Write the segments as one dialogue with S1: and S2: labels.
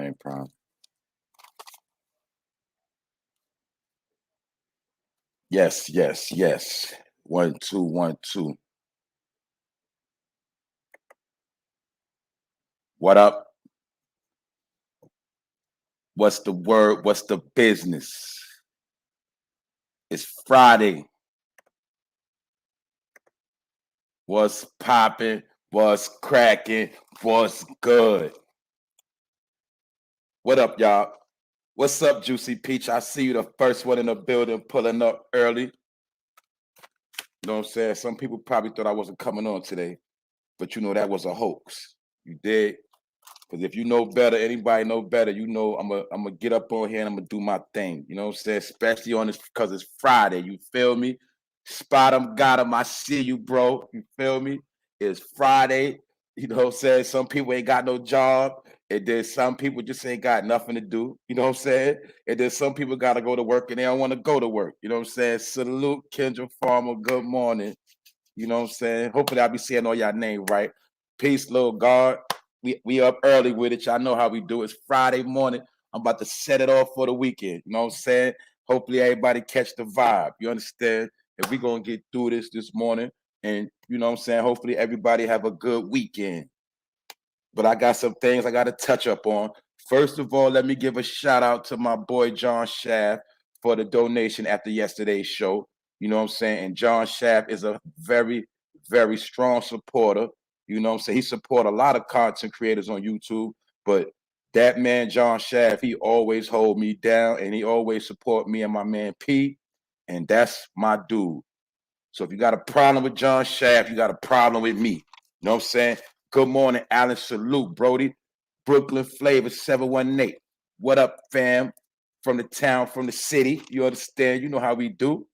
S1: ain't problem. Yes, yes, yes. 1 2 1 2. What up? What's the word? What's the business? It's Friday. What's popping? What's cracking? What's good? What up, y'all? What's up, Juicy Peach? I see you, the first one in the building, pulling up early. You know what I'm saying? Some people probably thought I wasn't coming on today, but you know that was a hoax. You did? Because if you know better, anybody know better, you know I'm gonna get up on here and I'm gonna do my thing. You know what I'm saying? Especially on this because it's Friday. You feel me? Spot 'em, got 'em. I see you, bro. You feel me? It's Friday. You know what I'm saying? Some people ain't got no job. And then some people just ain't got nothing to do. You know what I'm saying? And then some people gotta go to work and they don't want to go to work. You know what I'm saying? Salute Kendra Farmer. Good morning. You know what I'm saying? Hopefully I'll be saying all y'all name right. Peace, little God. We up early with it. Y'all know how we do. It's Friday morning. I'm about to set it off for the weekend. You know what I'm saying? Hopefully everybody catch the vibe. You understand? If we gonna get through this morning, and you know what I'm saying, hopefully everybody have a good weekend. But I got some things I got to touch up on. First of all, let me give a shout out to my boy John Shaft for the donation after yesterday's show. You know what I'm saying? And John Shaft is a very, very strong supporter. You know what I'm saying? He support a lot of content creators on YouTube, but that man, John Shaft, he always hold me down and he always support me and my man P. And that's my dude. So if you got a problem with John Shaft, you got a problem with me. You know what I'm saying? Good morning, Alan. Salute, Brody. Brooklyn Flavor 718. What up, fam? From the town, from the city. You understand? You know how we do.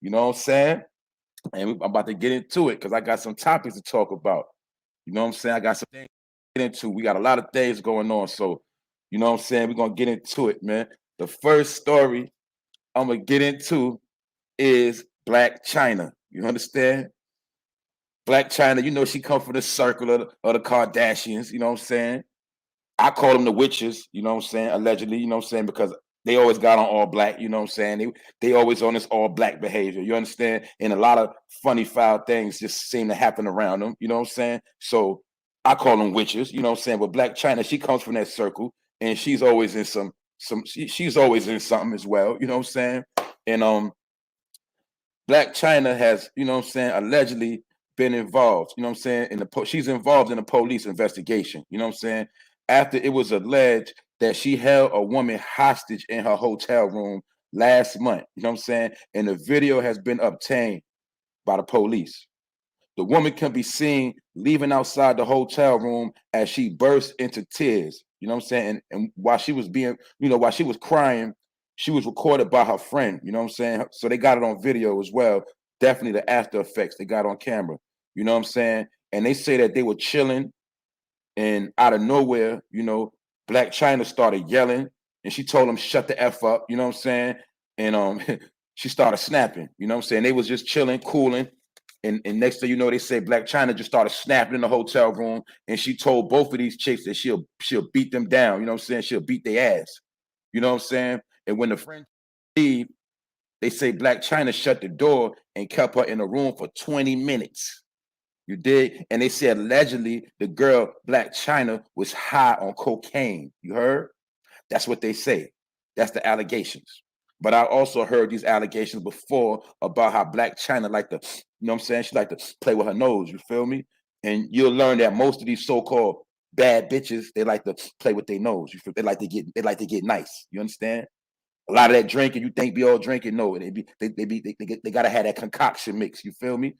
S1: You know what I'm saying? And I'm about to get into it because I got some topics to talk about. You know what I'm saying? I got some things to get into. We got a lot of things going on. So, you know what I'm saying? We're going to get into it, man. The first story I'm going to get into is Blac Chyna. You understand? Blac Chyna, you know she come from the circle of the Kardashians, you know what I'm saying? I call them the witches, you know what I'm saying, allegedly, you know what I'm saying, because they always got on all black, you know what I'm saying? They always on this all black behavior, you understand? And a lot of funny, foul things just seem to happen around them, you know what I'm saying? So I call them witches, you know what I'm saying? But Blac Chyna, she comes from that circle and she's always in she's always in something as well, you know what I'm saying? And Blac Chyna has, you know what I'm saying, allegedly been involved, you know what I'm saying, she's involved in a police investigation, you know what I'm saying, after it was alleged that she held a woman hostage in her hotel room last month, you know what I'm saying, and the video has been obtained by the police. The woman can be seen leaving outside the hotel room as she burst into tears, you know what I'm saying, and while she was being, while she was crying, she was recorded by her friend, you know what I'm saying? So they got it on video as well. Definitely the after effects they got on camera, you know what I'm saying? And they say that they were chilling and out of nowhere, Blac Chyna started yelling and she told them, shut the F up, you know what I'm saying? And she started snapping, you know what I'm saying? They was just chilling, cooling. And next thing you know, they say Blac Chyna just started snapping in the hotel room, and she told both of these chicks that she'll beat them down. You know what I'm saying? She'll beat their ass. You know what I'm saying? And when the friends leave, they say Blac Chyna shut the door and kept her in the room for 20 minutes. You dig? And they said allegedly the girl Blac Chyna was high on cocaine. You heard? That's what they say. That's the allegations. But I also heard these allegations before about how Blac Chyna like to, you know what I'm saying? She like to play with her nose, you feel me? And you'll learn that most of these so-called bad bitches, they like to play with their nose. You feel? They like to get nice. You understand? A lot of that drinking, you think be all drinking? No, they gotta have that concoction mix. You feel me?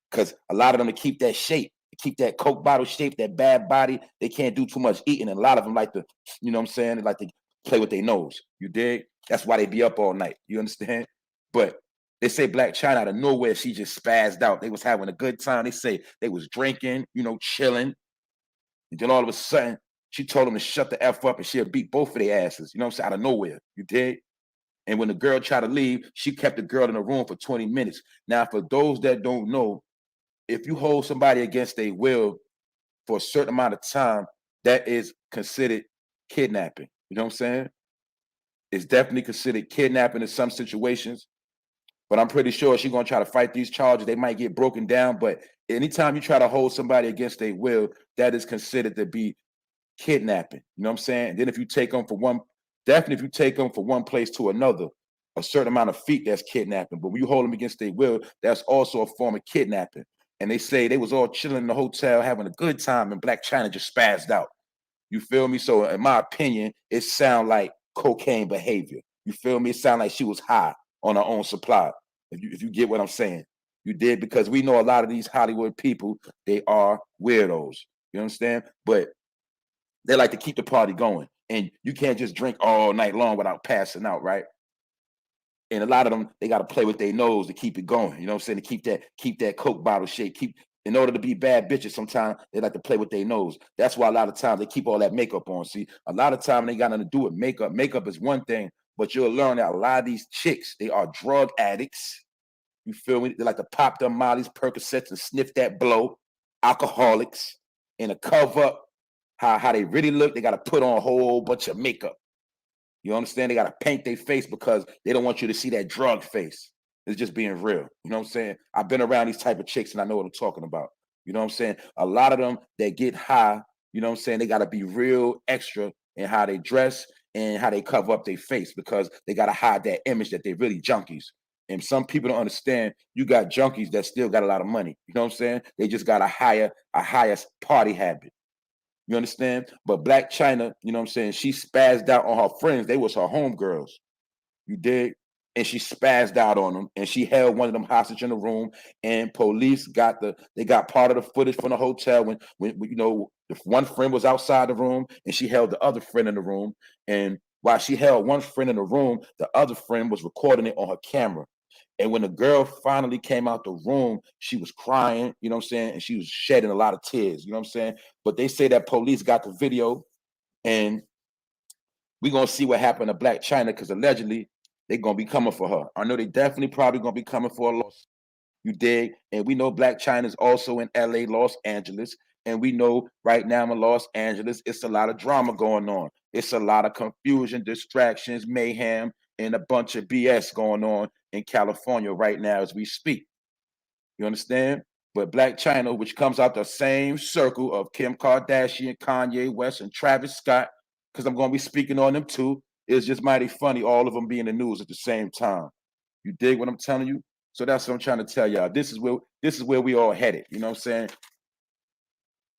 S1: Because a lot of them to keep that shape, keep that Coke bottle shape, that bad body, they can't do too much eating. And a lot of them like to, you know what I'm saying? They like to play with their nose. You dig? That's why they be up all night. You understand? But they say Blac Chyna out of nowhere, she just spazzed out. They was having a good time. They say they was drinking, chilling. And then all of a sudden, she told them to shut the F up and she'll beat both of their asses. You know what I'm saying? Out of nowhere. You dig? And when the girl tried to leave, she kept the girl in the room for 20 minutes. Now, for those that don't know, if you hold somebody against their will for a certain amount of time, that is considered kidnapping. You know what I'm saying? It's definitely considered kidnapping in some situations, but I'm pretty sure she's gonna try to fight these charges. They might get broken down, but anytime you try to hold somebody against their will, that is considered to be kidnapping. You know what I'm saying? And then if you take them from one, definitely if you take them from one place to another, a certain amount of feet, that's kidnapping. But when you hold them against their will, that's also a form of kidnapping. And they say they was all chilling in the hotel having a good time, and Blac Chyna just spazzed out. You feel me? So in my opinion, it sound like cocaine behavior. You feel me? It sound like she was high on her own supply. If you get what I'm saying, you did, because we know a lot of these Hollywood people, they are weirdos. You understand? But they like to keep the party going, and you can't just drink all night long without passing out, right? And a lot of them, they got to play with their nose to keep it going. You know what I'm saying? To keep that Coke bottle shape. In order to be bad bitches, sometimes they like to play with their nose. That's why a lot of times they keep all that makeup on. See, a lot of time they got nothing to do with makeup. Makeup is one thing, but you'll learn that a lot of these chicks, they are drug addicts. You feel me? They like to pop them Molly's, Percocets, and sniff that blow. Alcoholics. And to cover up how they really look, they got to put on a whole bunch of makeup. You understand? They got to paint their face because they don't want you to see that drug face. It's just being real. You know what I'm saying? I've been around these type of chicks and I know what I'm talking about. You know what I'm saying? A lot of them that get high, you know what I'm saying? They got to be real extra in how they dress and how they cover up their face, because they got to hide that image that they're really junkies. And some people don't understand, you got junkies that still got a lot of money. You know what I'm saying? They just got a higher party habit. You understand? But Blac Chyna, you know what I'm saying? She spazzed out on her friends. They was her homegirls. You dig? And she spazzed out on them, and she held one of them hostage in the room. And police got part of the footage from the hotel when you know, the one friend was outside the room, and she held the other friend in the room. And while she held one friend in the room, the other friend was recording it on her camera. And when the girl finally came out the room, she was crying, you know what I'm saying? And she was shedding a lot of tears, you know what I'm saying? But they say that police got the video, and we're going to see what happened to Blac Chyna, because allegedly they're going to be coming for her. I know they definitely probably going to be coming for a loss. You dig? And we know Blac Chyna is also in LA, Los Angeles. And we know right now in Los Angeles, it's a lot of drama going on. It's a lot of confusion, distractions, mayhem, and a bunch of BS going on in California right now as we speak. You understand? But Blac Chyna, which comes out the same circle of Kim Kardashian, Kanye West, and Travis Scott, because I'm going to be speaking on them too, is just mighty funny, all of them being in the news at the same time. You dig what I'm telling you? So that's what I'm trying to tell y'all. This is where we all headed. You know what I'm saying?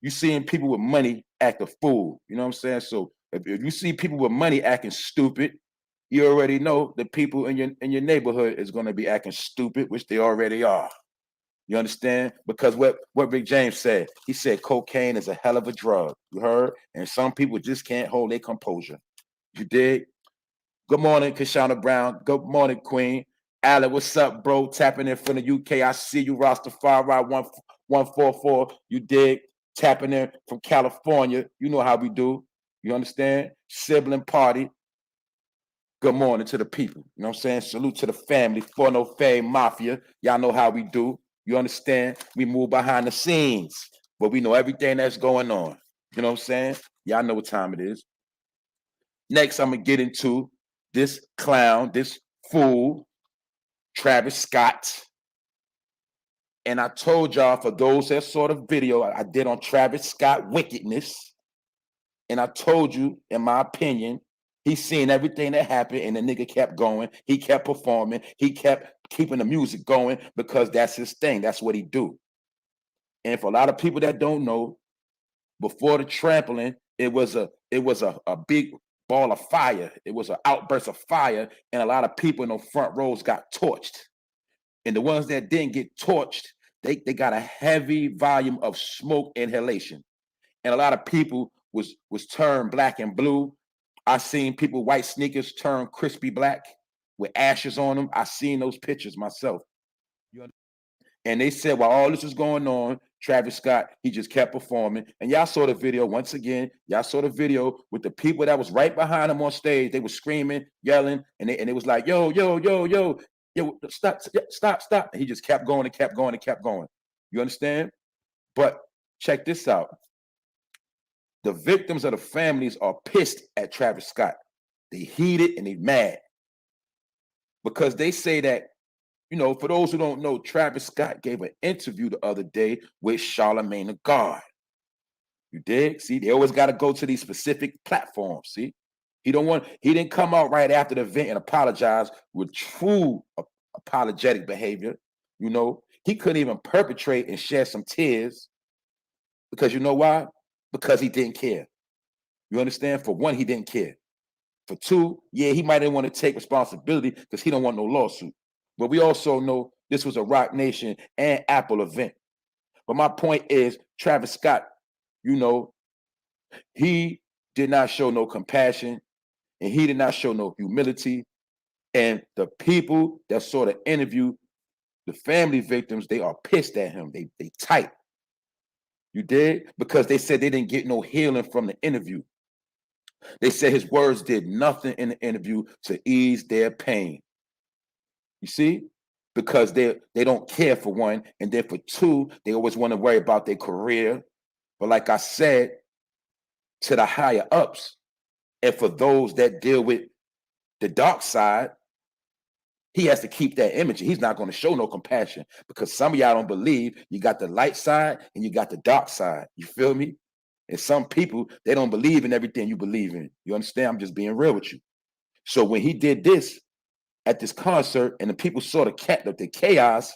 S1: You seeing people with money act a fool. You know what I'm saying? So if you see people with money acting stupid, you already know the people in your neighborhood is going to be acting stupid, which they already are. You understand? Because what Rick James said, he said cocaine is a hell of a drug. You heard? And some people just can't hold their composure. You dig? Good morning, Kashana Brown. Good morning, Queen. Alec, what's up, bro? Tapping in from the UK. I see you, Rastafari 144. You dig? Tapping in from California. You know how we do. You understand? Sibling party. Good morning to the people. You know what I'm saying? Salute to the family. 4NOFAME Mafia. Y'all know how we do. You understand? We move behind the scenes, but we know everything that's going on. You know what I'm saying? Y'all know what time it is. Next, I'm going to get into this clown, this fool, Travis Scott. And I told y'all, for those that saw the video I did on Travis Scott wickedness, and I told you, in my opinion, he's seen everything that happened, and the nigga kept going. He kept performing. He kept keeping the music going because that's his thing. That's what he do. And for a lot of people that don't know, before the trampling, it was a big ball of fire. It was an outburst of fire, and a lot of people in the front rows got torched. And the ones that didn't get torched, they got a heavy volume of smoke inhalation. And a lot of people was turned black and blue. I seen people, white sneakers turn crispy black with ashes on them. I seen those pictures myself. And they said while all this was going on, Travis Scott, he just kept performing. And y'all saw the video once again. Y'all saw the video with the people that was right behind him on stage. They were screaming, yelling, and it was like, yo, yo, yo, yo, yo, stop, stop, stop. And he just kept going and kept going and kept going. You understand? But check this out. The victims of the families are pissed at Travis Scott. They heated and they mad because they say that, for those who don't know, Travis Scott gave an interview the other day with Charlamagne the God. You dig? See, they always got to go to these specific platforms. See, he didn't come out right after the event and apologize with true apologetic behavior. He couldn't even perpetrate and shed some tears because you know why? Because he didn't care. You understand? For one, he didn't care. For two, yeah, he might not want to take responsibility because he don't want no lawsuit. But we also know this was a Roc Nation and Apple event. But my point is, Travis Scott, he did not show no compassion and he did not show no humility. And the people that saw the interview, the family victims, they are pissed at him. They tight. You did? Because they said they didn't get no healing from the interview. They said his words did nothing in the interview to ease their pain. You see? Because they don't care, for one, and then for two, they always want to worry about their career. But like I said, to the higher ups, and for those that deal with the dark side, he has to keep that image. He's not going to show no compassion because some of y'all don't believe you got the light side and you got the dark side. You feel me? And some people, they don't believe in everything you believe in. You understand? I'm just being real with you. So when he did this at this concert and the people saw the chaos,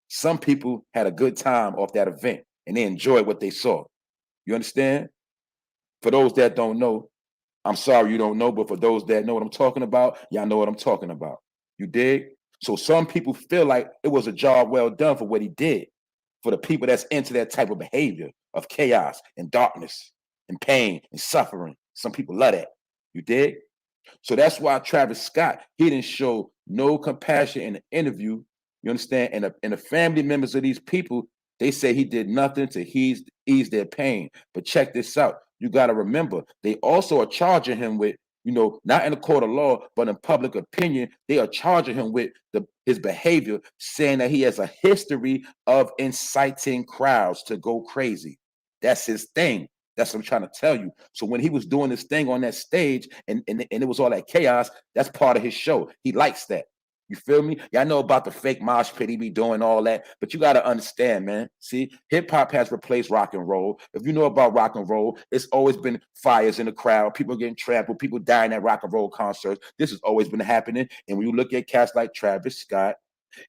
S1: some people had a good time off that event and they enjoyed what they saw. You understand? For those that don't know, I'm sorry you don't know, but for those that know what I'm talking about, y'all know what I'm talking about. You dig? So some people feel like it was a job well done for what he did. For the people that's into that type of behavior of chaos and darkness and pain and suffering. Some people love that. You dig? So that's why Travis Scott, he didn't show no compassion in the interview. You understand? And the family members of these people, they say he did nothing to ease their pain. But check this out. You got to remember, they also are charging him with, not in a court of law, but in public opinion, they are charging him with his behavior, saying that he has a history of inciting crowds to go crazy. That's his thing. That's what I'm trying to tell you. So when he was doing this thing on that stage and it was all that chaos, that's part of his show. He likes that. You feel me? Y'all know about the fake mosh pit, he be doing all that, but you got to understand, man. See, hip hop has replaced rock and roll. If you know about rock and roll, it's always been fires in the crowd, people getting trampled, people dying at rock and roll concerts. This has always been happening. And when you look at cats like Travis Scott,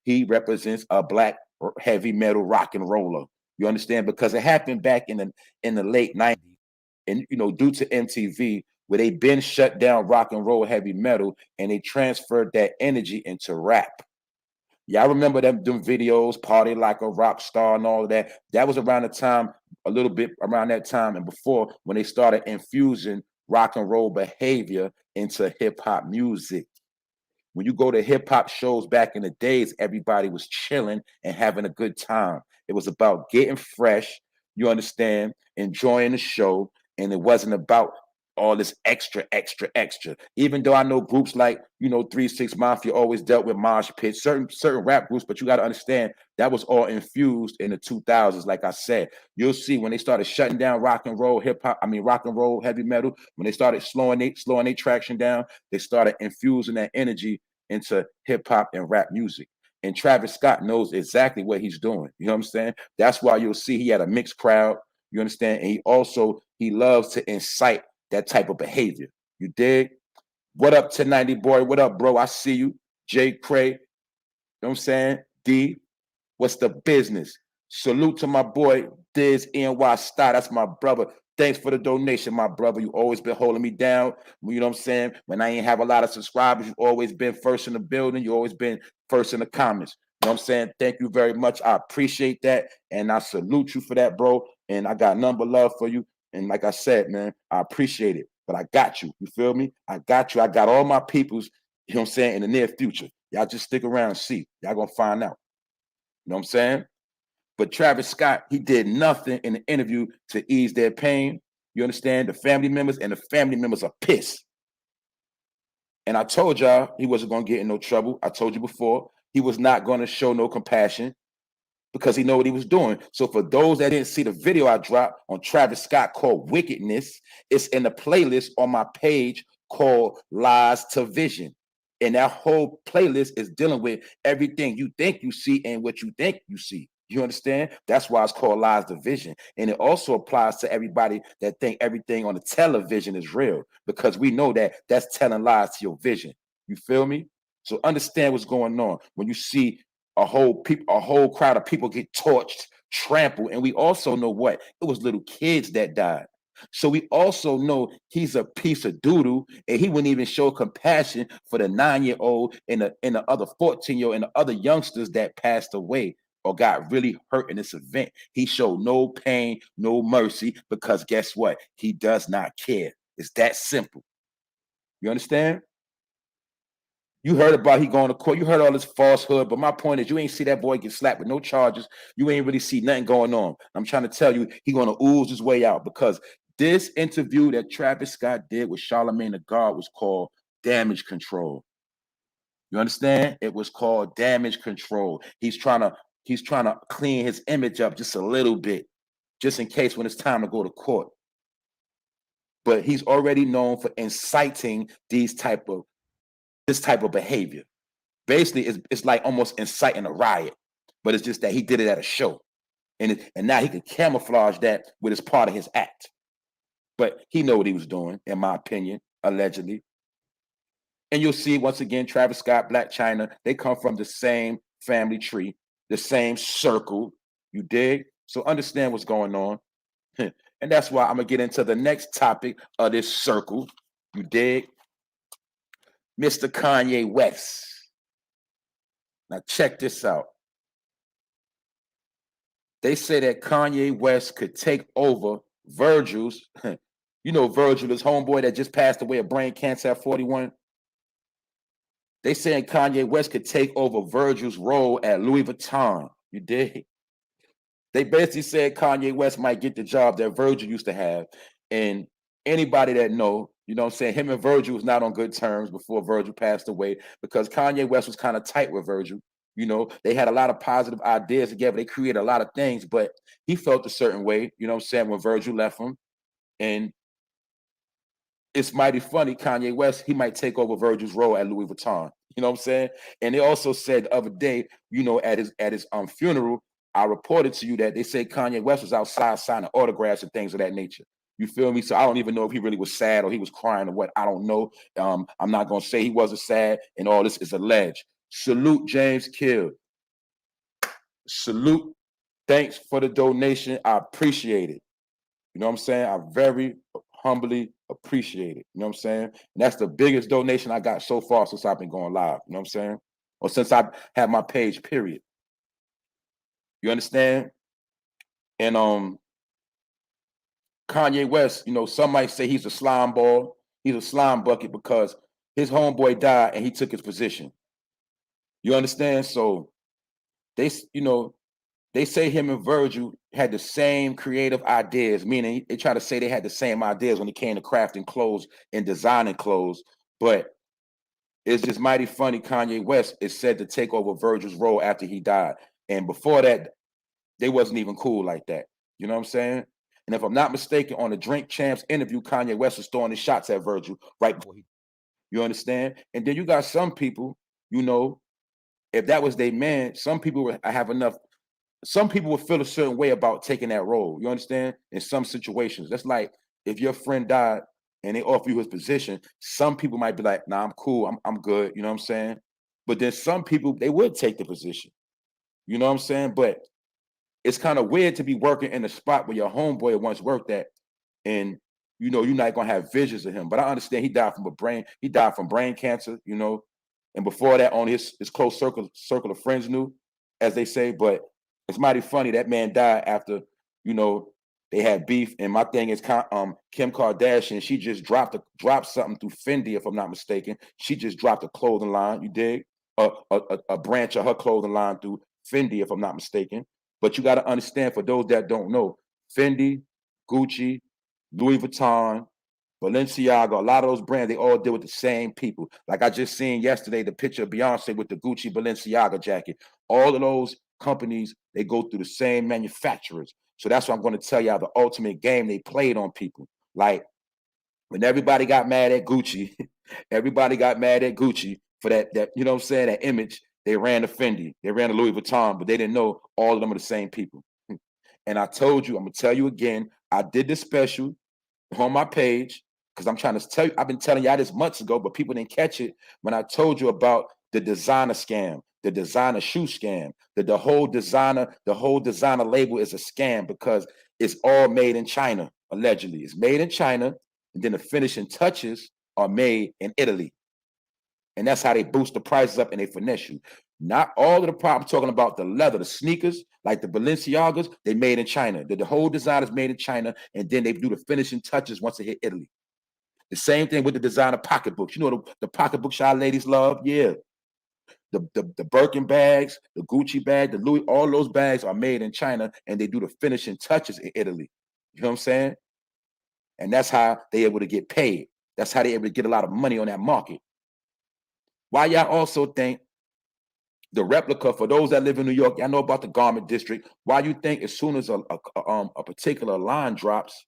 S1: he represents a black heavy metal rock and roller. You understand? Because it happened back in the late 90s, and due to MTV, where they been shut down rock and roll heavy metal and they transferred that energy into rap. Y'all remember them videos, Party Like a Rock Star and all of that? That was around the time, a little bit around that time and before, when they started infusing rock and roll behavior into hip hop music. When you go to hip hop shows back in the days, everybody was chilling and having a good time. It was about getting fresh, you understand, enjoying the show, and it wasn't about all this extra. Even though I know groups like 3 6 Mafia always dealt with mosh pits, certain rap groups, but you got to understand that was all infused in the 2000s. Like I said, you'll see when they started shutting down rock and roll rock and roll heavy metal, when they started slowing their traction down, they started infusing that energy into hip hop and rap music. And Travis Scott knows exactly what he's doing. You know what I'm saying? That's why you'll see he had a mixed crowd. You understand? And he loves to incite that type of behavior. You dig? What up, 1090 boy? What up, bro? I see you. J. Cray. You know what I'm saying? D. What's the business? Salute to my boy, Diz NY Star. That's my brother. Thanks for the donation, my brother. You always been holding me down. You know what I'm saying? When I ain't have a lot of subscribers, you've always been first in the building. You always been first in the comments. You know what I'm saying? Thank you very much. I appreciate that. And I salute you for that, bro. And I got number love for you. And like I said, man, I appreciate it. But I got you. You feel me? I got you. I got all my peoples, you know what I'm saying, in the near future. Y'all just stick around and see. Y'all gonna find out. You know what I'm saying? But Travis Scott, he did nothing in the interview to ease their pain. You understand? The family members are pissed. And I told y'all he wasn't going to get in no trouble. I told you before, he was not going to show no compassion. because he know what he was doing. So for those that didn't see the video I dropped on Travis Scott called Wickedness, it's in the playlist on my page called Lies to Vision. And that whole playlist is dealing with everything you think you see and what you think you see. You understand? That's why it's called Lies to Vision. And it also applies to everybody that think everything on the television is real, because we know that that's telling lies to your vision. You feel me? So understand what's going on when you see a whole crowd of people get torched, trampled, and we also know what it was little kids that died. So we also know he's a piece of doodoo, and he wouldn't even show compassion for the 9-year-old and the other 14-year-old and the other youngsters that passed away or got really hurt in this event. He showed no pain, no mercy, because guess what? He does not care. It's that simple. You understand? You heard about he going to court. You heard all this falsehood, but my point is you ain't see that boy get slapped with no charges. You ain't really see nothing going on. I'm trying to tell you, he going to ooze his way out, because this interview that Travis Scott did with Charlamagne the God was called Damage Control. You understand? It was called Damage Control. He's trying to clean his image up just a little bit, just in case when it's time to go to court. But he's already known for inciting this type of behavior. Basically, it's like almost inciting a riot, but it's just that he did it at a show, and now he can camouflage that with as part of his act. But he know what he was doing, in my opinion, allegedly. And you'll see once again, Travis Scott, Blac Chyna, they come from the same family tree, the same circle. You dig? So understand what's going on, and that's why I'm gonna get into the next topic of this circle. You dig? Mr. Kanye West. Now check this out. They say that Kanye West could take over Virgil's, you know, Virgil, his homeboy that just passed away of brain cancer at 41. They saying Kanye West could take over Virgil's role at Louis Vuitton. You dig? They basically said Kanye West might get the job that Virgil used to have. And anybody that know, you know what I'm saying, him and Virgil was not on good terms before Virgil passed away, because Kanye West was kind of tight with Virgil. You know, they had a lot of positive ideas together. They created a lot of things, but he felt a certain way, you know what I'm saying, when Virgil left him. And it's mighty funny, Kanye West, he might take over Virgil's role at Louis Vuitton. You know what I'm saying? And they also said the other day, you know, at his funeral, I reported to you that they said Kanye West was outside signing autographs and things of that nature. You feel me? So I don't even know if he really was sad or he was crying or what. I don't know. I'm not gonna say he wasn't sad, and all this is alleged. Salute James Kill. Salute. Thanks for the donation. I appreciate it. You know what I'm saying? I very humbly appreciate it. You know what I'm saying? And that's the biggest donation I got so far since I've been going live. You know what I'm saying? Or since I had my page, period. You understand? And Kanye West, you know, some might say he's a slime ball. He's a slime bucket because his homeboy died and he took his position. You understand? So they, you know, they say him and Virgil had the same creative ideas, meaning they try to say they had the same ideas when it came to crafting clothes and designing clothes. But it's just mighty funny. Kanye West is said to take over Virgil's role after he died. And before that, they wasn't even cool like that. You know what I'm saying? And if I'm not mistaken, on the Drink Champs interview, Kanye West was throwing his shots at Virgil right before he. You understand? And then you got some people, you know, if that was their man, some people would have enough. Some people would feel a certain way about taking that role. You understand? In some situations, that's like if your friend died and they offer you his position, some people might be like, "Nah, I'm cool. I'm good." You know what I'm saying? But then some people, they would take the position. You know what I'm saying? But it's kind of weird to be working in a spot where your homeboy once worked at, and you know you're not gonna have visions of him. But I understand he died from brain cancer. You know, and before that, only his close circle of friends knew, as they say. But it's mighty funny that man died after, you know, they had beef. And my thing is, Kim Kardashian, she just dropped something through Fendi, if I'm not mistaken. She just dropped a clothing line. You dig? A branch of her clothing line through Fendi, if I'm not mistaken. But you got to understand, for those that don't know, Fendi, Gucci, Louis Vuitton, Balenciaga, a lot of those brands, they all deal with the same people. Like I just seen yesterday the picture of Beyonce with the Gucci Balenciaga jacket. All of those companies, they go through the same manufacturers. So that's what I'm going to tell y'all, the ultimate game they played on people. Like when everybody got mad at Gucci, everybody got mad at Gucci for that, you know what I'm saying, that image. They ran to Fendi, they ran to Louis Vuitton, but they didn't know all of them are the same people. And I told you, I'm gonna tell you again, I did this special on my page because I'm trying to tell you, I've been telling y'all this months ago, but people didn't catch it when I told you about the designer scam, the designer shoe scam, the whole designer label is a scam because it's all made in China, allegedly. It's made in China, and then the finishing touches are made in Italy. And that's how they boost the prices up and they finesse you. Not all of the problem, I'm talking about the leather, the sneakers, like the Balenciagas, they made in China. The whole design is made in China, and then they do the finishing touches once it hit Italy. The same thing with the designer pocketbooks. You know the pocketbooks y'all ladies love? Yeah. The Birkin bags, the Gucci bag, the Louis, all those bags are made in China, and they do the finishing touches in Italy. You know what I'm saying? And that's how they're able to get paid. That's how they're able to get a lot of money on that market. Why y'all also think the replica, for those that live in New York, y'all know about the garment district. Why you think as soon as a particular line drops,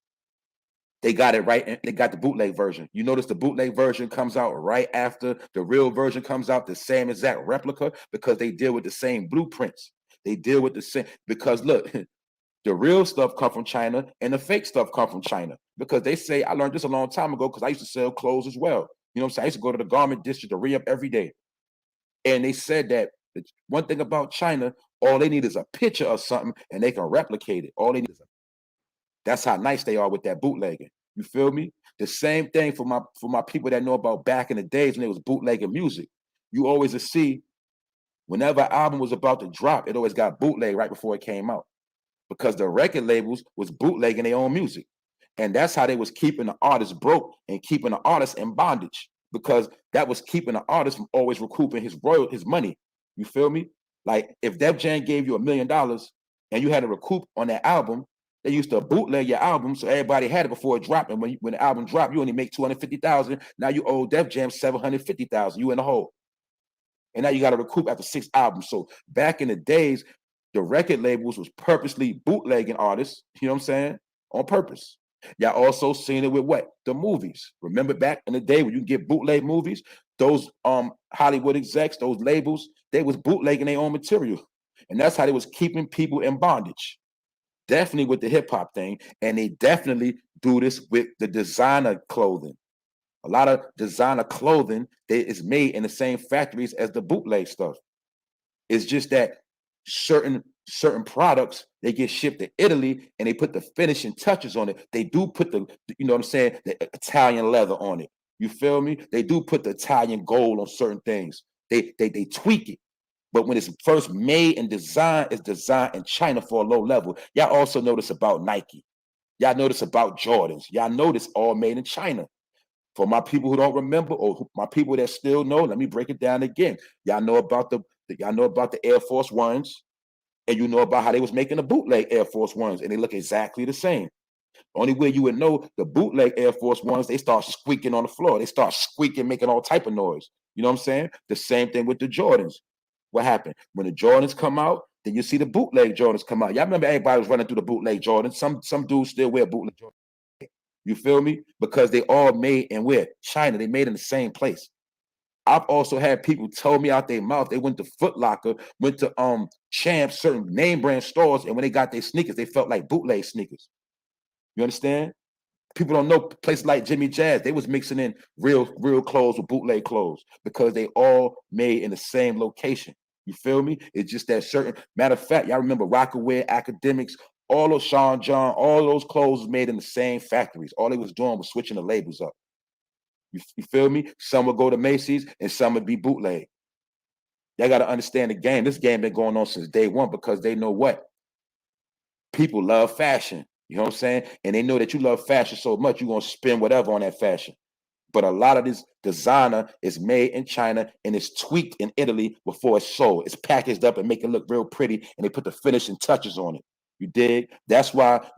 S1: they got it right, and they got the bootleg version. You notice the bootleg version comes out right after the real version comes out, the same exact replica, because they deal with the same blueprints. They deal with the same, because look, the real stuff come from China and the fake stuff come from China. Because they say, I learned this a long time ago because I used to sell clothes as well. You know what I'm saying? I used to go to the garment district to re-up every day. And they said that one thing about China, all they need is a picture of something and they can replicate it. All they need is that's how nice they are with that bootlegging. You feel me? The same thing for my people that know about back in the days when they was bootlegging music. You always see whenever an album was about to drop, it always got bootleg right before it came out, because the record labels was bootlegging their own music. And that's how they was keeping the artist broke and keeping the artist in bondage, because that was keeping the artist from always recouping his money. You feel me? Like if Def Jam gave you $1 million and you had to recoup on that album, they used to bootleg your album so everybody had it before it dropped. And when the album dropped, you only make 250,000. Now you owe Def Jam 750,000. You in the hole. And now you got to recoup after 6 albums. So back in the days, the record labels was purposely bootlegging artists, you know what I'm saying, on purpose. Y'all also seen it with what? The movies. Remember back in the day when you get bootleg movies, those Hollywood execs, those labels, they was bootlegging their own material. And that's how they was keeping people in bondage. Definitely with the hip hop thing. And they definitely do this with the designer clothing. A lot of designer clothing that is made in the same factories as the bootleg stuff. It's just that certain products, they get shipped to Italy and they put the finishing touches on it. They do put the, you know what I'm saying, the Italian leather on it. You feel me? They do put the Italian gold on certain things. They tweak it. But when it's first made and designed, it's designed in China for a low level. Y'all also notice about Nike. Y'all notice about Jordans. Y'all notice all made in China. For my people who don't remember, or my people that still know, let me break it down again. Y'all know about the Air Force Ones, and you know about how they was making the bootleg Air Force Ones, and they look exactly the same. Only way you would know the bootleg Air Force Ones, they start squeaking on the floor. They start squeaking, making all type of noise. You know what I'm saying? The same thing with the Jordans. What happened? When the Jordans come out, then you see the bootleg Jordans come out. Y'all remember everybody was running through the bootleg Jordans. Some dudes still wear bootleg Jordans. You feel me? Because they all made in where? China. They made in the same place. I've also had people tell me out their mouth they went to Foot Locker, went to Champs, certain name brand stores, and when they got their sneakers, they felt like bootleg sneakers. You understand? People don't know places like Jimmy Jazz, they was mixing in real clothes with bootleg clothes because they all made in the same location. You feel me? It's just that certain, matter of fact, y'all remember Rockaway, Academics, all those Sean John, all those clothes was made in the same factories. All they was doing was switching the labels up. You feel me? Some would go to Macy's and some would be bootleg. Y'all got to understand the game. This game been going on since day one because they know what? People love fashion. You know what I'm saying? And they know that you love fashion so much, you're going to spend whatever on that fashion. But a lot of this designer is made in China and it's tweaked in Italy before it's sold. It's packaged up and make it look real pretty, and they put the finishing touches on it. You dig? That's why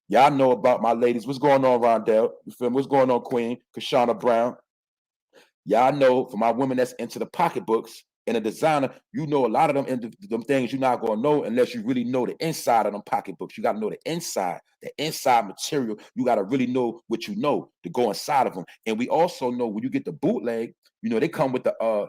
S1: y'all know about my ladies. What's going on, Rondell? You feel me? What's going on, Queen? Kashana Brown. Y'all know for my women that's into the pocketbooks, And a designer, you know a lot of them things you're not gonna know unless you really know the inside of them pocketbooks. You gotta know the inside material. You gotta really know what you know to go inside of them. And we also know when you get the bootleg, you know, they come with the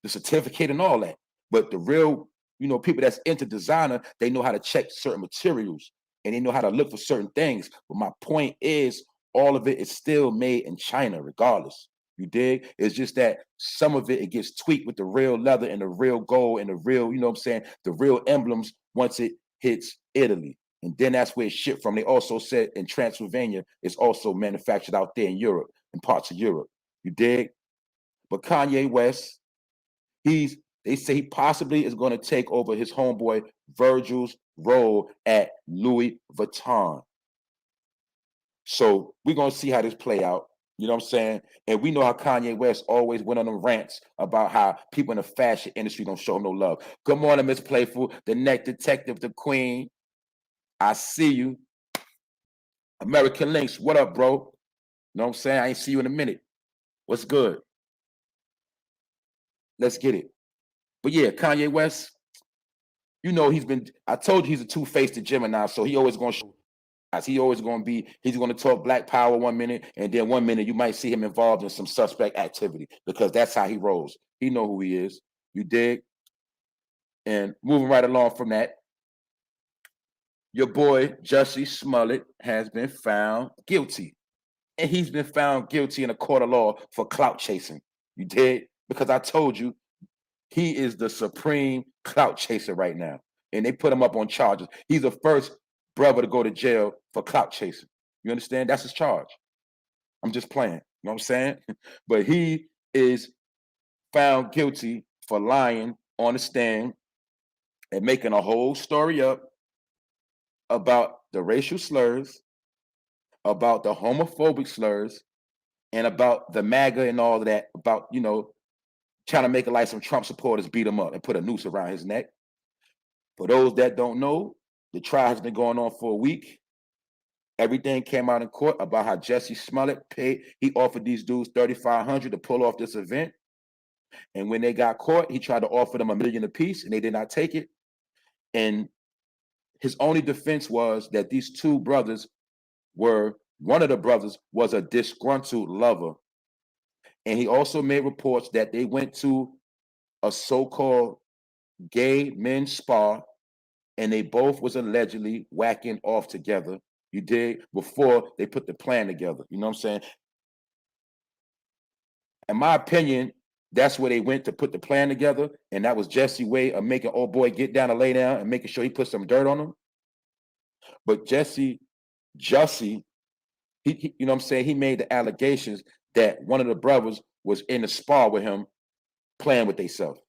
S1: certificate and all that. But the real, you know, people that's into designer, they know how to check certain materials and they know how to look for certain things. But my point is, all of it is still made in China, regardless. You dig? It's just that some of it gets tweaked with the real leather and the real gold and the real, you know what I'm saying, the real emblems once it hits Italy. And then that's where it's shipped from. They also said in Transylvania, it's also manufactured out there in Europe, in parts of Europe. You dig? But Kanye West, they say he possibly is going to take over his homeboy Virgil's role at Louis Vuitton. So we're going to see how this play out. You know what I'm saying? And we know how Kanye West always went on them rants about how people in the fashion industry don't show him no love. Good morning, Miss Playful, the neck detective, the queen. I see you. American Links, what up, bro? You know what I'm saying? I ain't see you in a minute. What's good? Let's get it. But yeah, Kanye West, you know, I told you he's a two-faced Gemini, so he always going to show. He's going to talk Black Power 1 minute, and then 1 minute you might see him involved in some suspect activity because that's how he rolls. He know who he is. You dig? And moving right along from that, your boy Jussie Smollett has been found guilty. And he's been found guilty in a court of law for clout chasing. You dig? Because I told you, he is the supreme clout chaser right now. And they put him up on charges. He's the first brother to go to jail for clout chasing. You understand? That's his charge. I'm just playing. You know what I'm saying? But he is found guilty for lying on the stand and making a whole story up about the racial slurs, about the homophobic slurs, and about the MAGA and all of that, about, you know, trying to make it like some Trump supporters beat him up and put a noose around his neck. For those that don't know, the trial has been going on for a week. Everything came out in court about how Jussie Smollett he offered these dudes $3,500 to pull off this event. And when they got caught, he tried to offer them $1 million apiece and they did not take it. And his only defense was that these two brothers one of the brothers was a disgruntled lover. And he also made reports that they went to a so-called gay men's spa and they both was allegedly whacking off together. You did before they put the plan together. You know what I'm saying? In my opinion, that's where they went to put the plan together. And that was Jesse's way of making old boy get down and lay down and making sure he put some dirt on him. But Jussie, he you know what I'm saying? He made the allegations that one of the brothers was in the spa with him playing with themselves.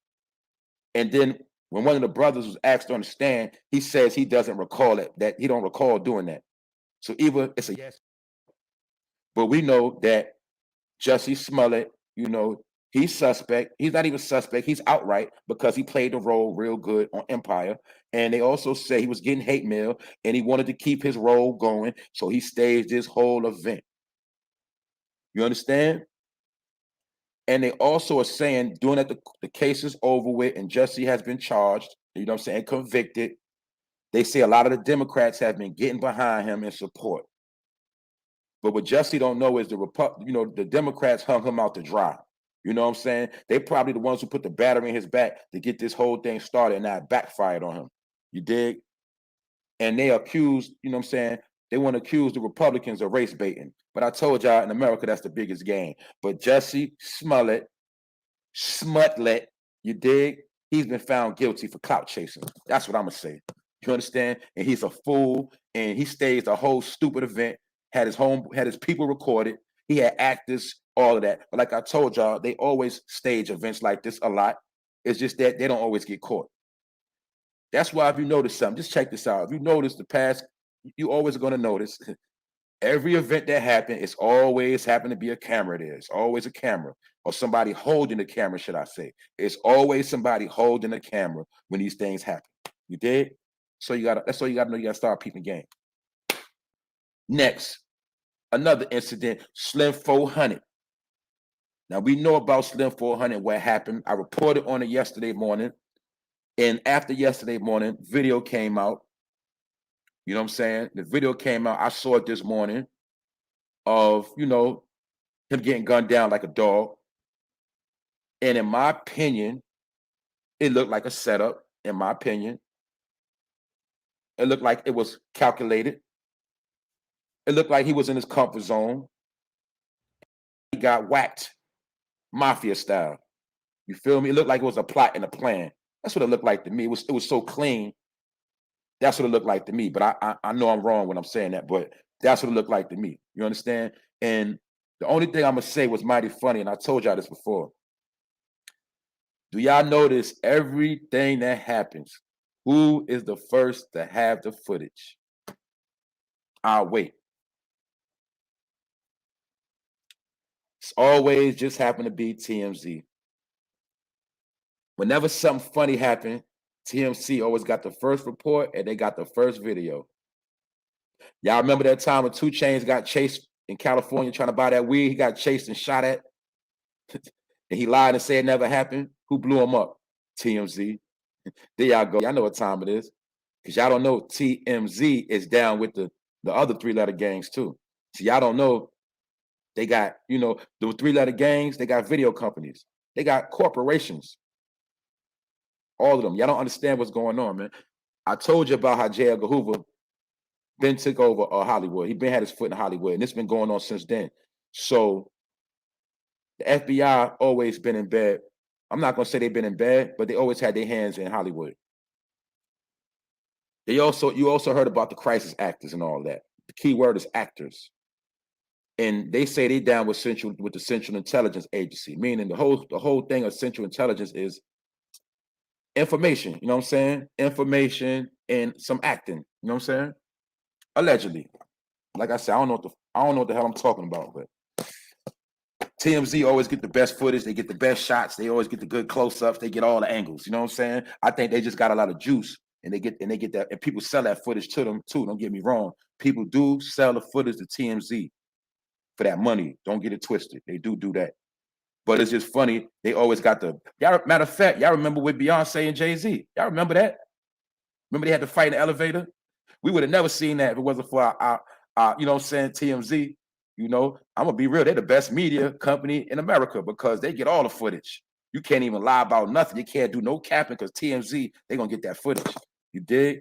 S1: And then when one of the brothers was asked on the stand, he says he doesn't recall it, that he don't recall doing that. So either it's a yes, but we know that Jussie Smollett, you know, he's suspect. He's not even suspect. He's outright because he played the role real good on Empire. And they also say he was getting hate mail and he wanted to keep his role going. So he staged this whole event. You understand? And they also are saying, doing that the case is over with and Jussie has been charged, you know what I'm saying, convicted. They say a lot of the Democrats have been getting behind him in support. But what Jussie don't know is the Democrats hung him out to dry. You know what I'm saying? They probably the ones who put the battery in his back to get this whole thing started and now it backfired on him. You dig? And they accused, you know what I'm saying? They want to accuse the Republicans of race baiting. But I told y'all in America, that's the biggest game. But Jussie Smollett, you dig? He's been found guilty for clout chasing. That's what I'm going to say. You understand? And he's a fool and he staged a whole stupid event, had his people recorded. He had actors, all of that. But like I told y'all, they always stage events like this a lot. It's just that they don't always get caught. That's why if you notice something, just check this out. If you notice the past, you always going to notice every event that happened, it's always happened to be a camera there. It's always a camera or somebody holding the camera, should I say. It's always somebody holding the camera when these things happen. You did? So that's all you gotta know. You gotta start peeping game. Next, another incident, Slim 400. Now, we know about Slim 400, what happened. I reported on it yesterday morning. And after yesterday morning, video came out. You know what I'm saying? The video came out. I saw it this morning of, you know, him getting gunned down like a dog. And in my opinion, it looked like a setup, in my opinion. It looked like it was calculated. It looked like he was in his comfort zone. He got whacked, mafia style. You feel me? It looked like it was a plot and a plan. That's what it looked like to me. It was so clean. That's what it looked like to me. But I know I'm wrong when I'm saying that, but that's what it looked like to me. You understand? And the only thing I'm gonna say was mighty funny, and I told y'all this before. Do y'all notice everything that happens? Who is the first to have the footage? I'll wait. It's always just happened to be TMZ. Whenever something funny happened, TMZ always got the first report and they got the first video. Y'all remember that time when 2 Chainz got chased in California trying to buy that weed? He got chased and shot at. And he lied and said it never happened. Who blew him up? TMZ. There y'all go. Y'all know what time it is. Because y'all don't know TMZ is down with the other 3-letter gangs too. So y'all don't know they got, you know, the 3-letter gangs, they got video companies. They got corporations. All of them. Y'all don't understand what's going on, man. I told you about how J. Edgar Hoover been took over Hollywood. He been had his foot in Hollywood, and it's been going on since then. So the FBI always been in bed. I'm not gonna say they've been in bed, but they always had their hands in Hollywood. You also heard about the crisis actors and all that. The key word is actors. And they say they down with the Central Intelligence Agency, meaning the whole thing of Central Intelligence is information, you know what I'm saying? Information and some acting, you know what I'm saying? Allegedly. Like I said, I don't know what the hell I'm talking about, but TMZ always get the best footage, they get the best shots, they always get the good close-ups, they get all the angles, you know what I'm saying? I think they just got a lot of juice and they get that, and people sell that footage to them too, don't get me wrong. People do sell the footage to TMZ for that money. Don't get it twisted. They do that. But it's just funny. They always got matter of fact, y'all remember with Beyonce and Jay-Z? Y'all remember that? Remember they had to fight in the elevator? We would have never seen that if it wasn't for our you know what I'm saying, TMZ. You know, I'm gonna be real. They're the best media company in America because they get all the footage. You can't even lie about nothing. You can't do no capping because TMZ, they're gonna get that footage. You dig?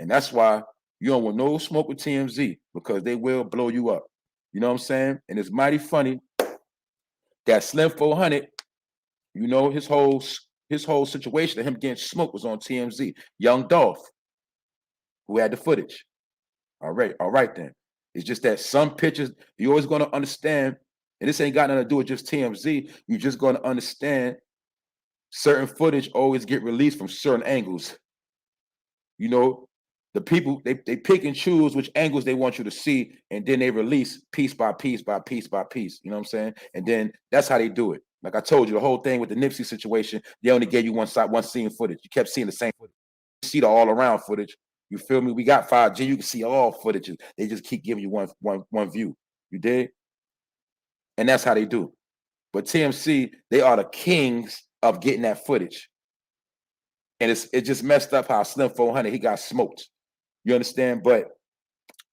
S1: And that's why you don't want no smoke with TMZ because they will blow you up. You know what I'm saying? And it's mighty funny that Slim 400, you know, his whole situation of him getting smoked was on TMZ. Young Dolph, who had the footage. All right then. It's just that some pictures, you're always going to understand, and this ain't got nothing to do with just TMZ, you're just going to understand certain footage always get released from certain angles. You know, the people, they pick and choose which angles they want you to see, and then they release piece by piece by piece by piece. You know what I'm saying? And then that's how they do it. Like I told you, the whole thing with the Nipsey situation, they only gave you one scene footage. You kept seeing the same footage. You see the all around footage. You feel me? We got 5G. You can see all footages. They just keep giving you one view. You dig? And that's how they do. But TMZ, they are the kings of getting that footage. And it just messed up how Slim 400, he got smoked. You understand? But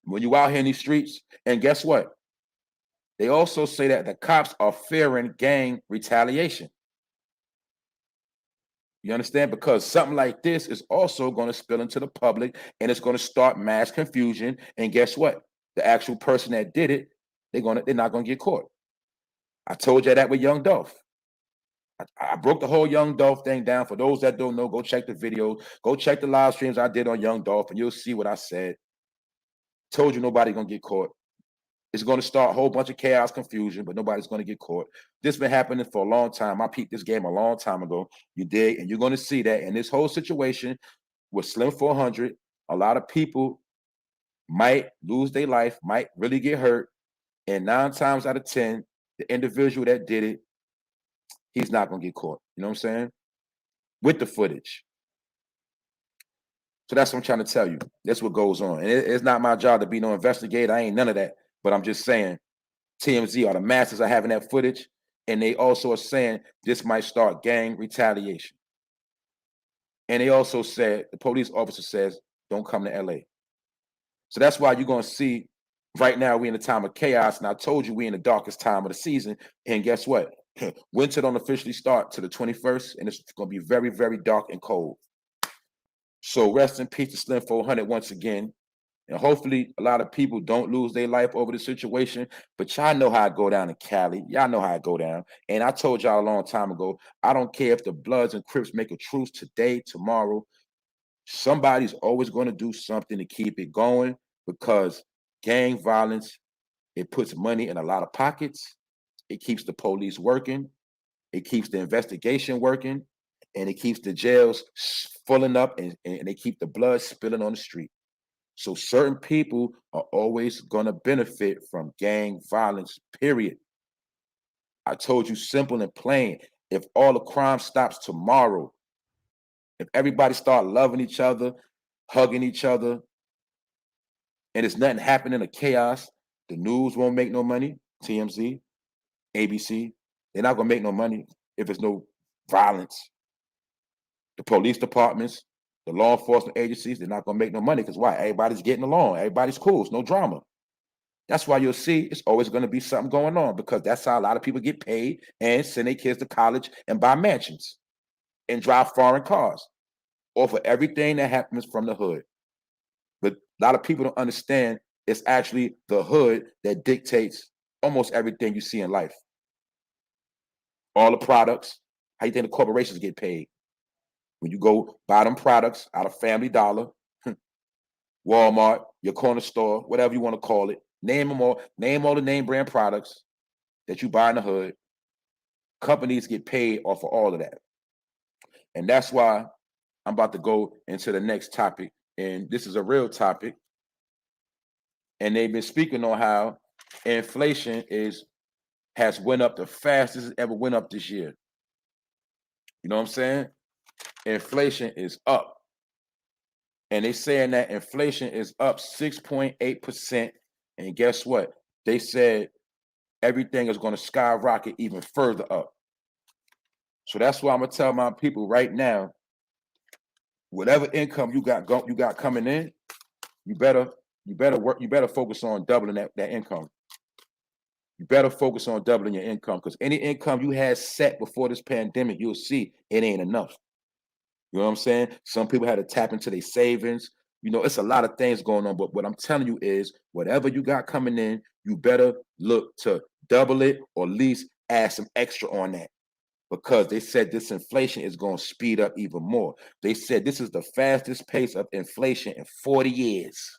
S1: when you out here in these streets, and guess what? They also say that the cops are fearing gang retaliation. You understand? Because something like this is also going to spill into the public and it's going to start mass confusion. And guess what? The actual person that did it, they're not going to get caught. I told you that with Young Dolph. I broke the whole Young Dolph thing down. For those that don't know, go check the videos. Go check the live streams I did on Young Dolph and you'll see what I said. Told you nobody's going to get caught. It's going to start a whole bunch of chaos, confusion, but nobody's going to get caught. This been happening for a long time. I peeped this game a long time ago. You dig? And you're going to see that in this whole situation with Slim 400, a lot of people might lose their life, might really get hurt. And 9 times out of 10, the individual that did it, he's not going to get caught. You know what I'm saying? With the footage. So that's what I'm trying to tell you. That's what goes on. And it's not my job to be no investigator. I ain't none of that. But I'm just saying, TMZ are the masters of having that footage. And they also are saying this might start gang retaliation. And they also said, the police officer says, don't come to LA. So that's why you're going to see right now we're in a time of chaos. And I told you we're in the darkest time of the season. And guess what? Winter don't officially start to the 21st. And it's going to be very, very dark and cold. So rest in peace to Slim 400 once again. And hopefully a lot of people don't lose their life over the situation. But y'all know how it go down in Cali. Y'all know how it go down. And I told y'all a long time ago, I don't care if the Bloods and Crips make a truce today, tomorrow. Somebody's always going to do something to keep it going, because gang violence, it puts money in a lot of pockets. It keeps the police working. It keeps the investigation working. And it keeps the jails filling up, and they keep the blood spilling on the street. So certain people are always going to benefit from gang violence, period. I told you simple and plain. If all the crime stops tomorrow, if everybody start loving each other, hugging each other, and it's nothing happening in chaos, the news won't make no money, TMZ, ABC, they're not going to make no money if there's no violence. The police departments, the law enforcement agencies, they're not going to make no money, because why? Everybody's getting along. Everybody's cool. It's no drama. That's why you'll see it's always going to be something going on, because that's how a lot of people get paid and send their kids to college and buy mansions and drive foreign cars, or for everything that happens from the hood. But a lot of people don't understand it's actually the hood that dictates almost everything you see in life. All the products, how you think the corporations get paid? When you go buy them products out of Family Dollar, Walmart, your corner store, whatever you want to call it, name them all, name all the name brand products that you buy in the hood. Companies get paid off of all of that. And that's why I'm about to go into the next topic. And this is a real topic. And they've been speaking on how inflation has went up the fastest it ever went up this year. You know what I'm saying? Inflation is up. And they saying that inflation is up 6.8%. And guess what? They said everything is going to skyrocket even further up. So that's why I'm going to tell my people right now, whatever income you got coming in, you better work, you better focus on doubling that income. You better focus on doubling your income, because any income you had set before this pandemic, you'll see it ain't enough. You know what I'm saying? Some people had to tap into their savings. You know, it's a lot of things going on. But what I'm telling you is, whatever you got coming in, you better look to double it, or at least add some extra on that. Because they said this inflation is going to speed up even more. They said this is the fastest pace of inflation in 40 years.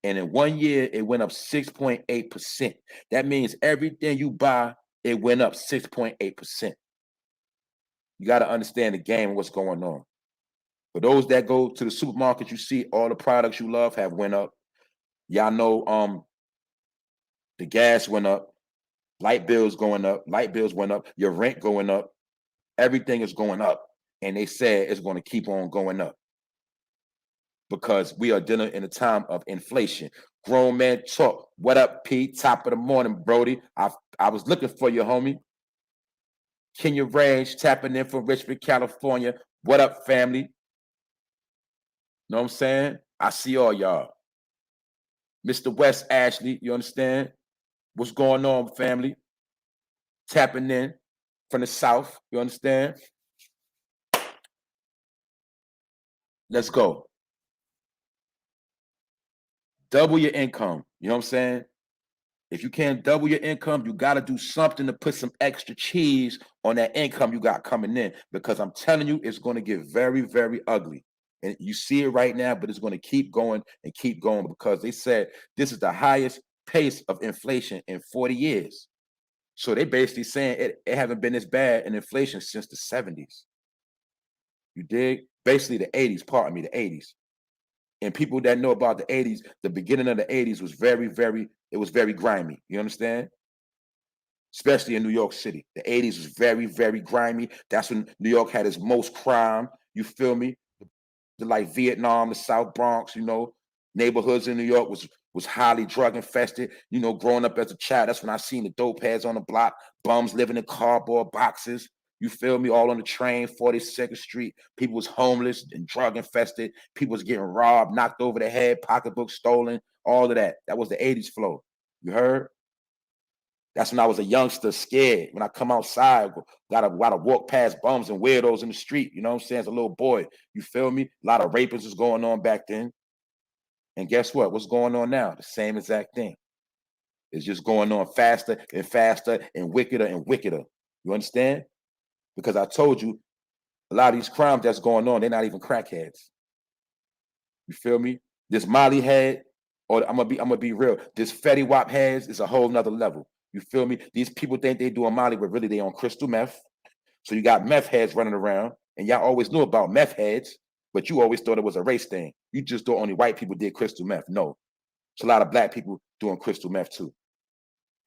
S1: And in 1 year, it went up 6.8%. That means everything you buy, it went up 6.8%. You got to understand the game and what's going on. For those that go to the supermarket, you see all the products you love have went up. Y'all know the gas went up, light bills going up, light bills went up, your rent going up, everything is going up. And they said it's going to keep on going up, because we are dealing in a time of inflation. Grown man talk. What up, Pete? Top of the morning, Brody. I was looking for you, homie. Kenya Range tapping in from Richmond, California. What up, family? Know what I'm saying? I see all y'all. Mr. West Ashley, you understand? What's going on, family? Tapping in from the South, you understand? Let's go. Double your income, you know what I'm saying? If you can't double your income, you got to do something to put some extra cheese on that income you got coming in, because I'm telling you, it's going to get very, very ugly. And you see it right now, but it's going to keep going and keep going, because they said this is the highest pace of inflation in 40 years. So they basically saying it haven't been this bad in inflation since the 70s. You dig? Basically the 80s, pardon me, the 80s. And people that know about the 80s, the beginning of the 80s was very, very, it was very grimy. You understand? Especially in New York City. The 80s was very, very grimy. That's when New York had its most crime. You feel me? Like Vietnam, the South Bronx, you know, neighborhoods in New York was was highly drug infested. You know, growing up as a child, that's when I seen the dope heads on the block, bums living in cardboard boxes. You feel me? All on the train, 42nd Street. People was homeless and drug infested. People was getting robbed, knocked over the head, pocketbooks stolen, all of that. That was the 80s flow. You heard? That's when I was a youngster, scared. When I come outside, gotta walk past bums and weirdos in the street. You know what I'm saying? As a little boy, you feel me? A lot of rapists was going on back then. And guess what? What's going on now? The same exact thing. It's just going on faster and faster and wickeder and wickeder. You understand? Because I told you, a lot of these crimes that's going on, they're not even crackheads. You feel me? This Molly head, or I'm gonna be real. This Fetty Wap heads is a whole nother level. You feel me? These people think they doing Molly, but really they on crystal meth. So you got meth heads running around, and y'all always knew about meth heads, but you always thought it was a race thing. You just thought only white people did crystal meth. No, it's a lot of black people doing crystal meth too.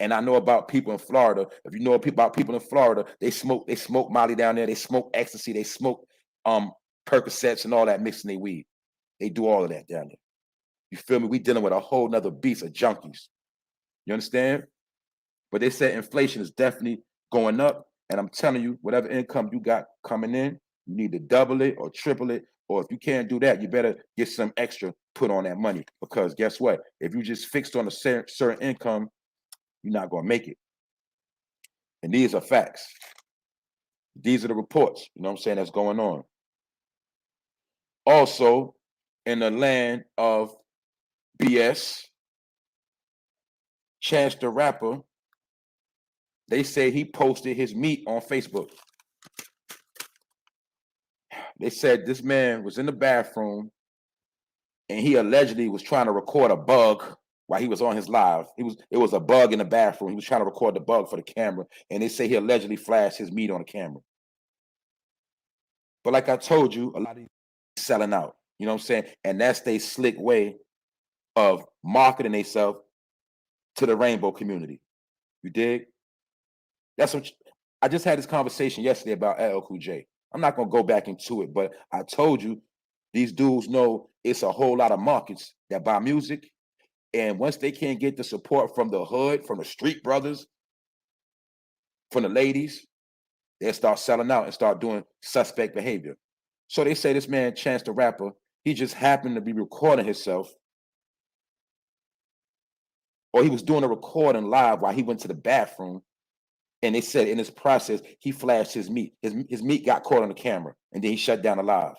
S1: And I know about people in Florida. If you know about people in Florida, they smoke Molly down there. They smoke ecstasy. They smoke Percocets and all that mixed in their weed. They do all of that down there. You feel me? We dealing with a whole nother beast of junkies. You understand? But they said inflation is definitely going up. And I'm telling you, whatever income you got coming in, you need to double it or triple it. Or if you can't do that, you better get some extra put on that money. Because guess what? If you just fixed on a certain income, you're not going to make it. And these are facts. These are the reports, you know what I'm saying, that's going on. Also, in the land of BS, Chance the Rapper, they say he posted his meat on Facebook. They said this man was in the bathroom and he allegedly was trying to record a bug while he was on his live. It was a bug in the bathroom. He was trying to record the bug for the camera, and they say he allegedly flashed his meat on the camera. But like I told you, a lot of these selling out. You know what I'm saying? And that's their slick way of marketing themselves to the rainbow community. You dig? That's what I just had this conversation yesterday about LL Cool J. I'm not gonna go back into it, but I told you these dudes know it's a whole lot of markets that buy music. And once they can't get the support from the hood, from the street brothers, from the ladies, they'll start selling out and start doing suspect behavior. So they say this man, Chance the Rapper, he just happened to be recording himself, or he was doing a recording live while he went to the bathroom. And they said in this process, he flashed his meat. His meat got caught on the camera, and then he shut down the live.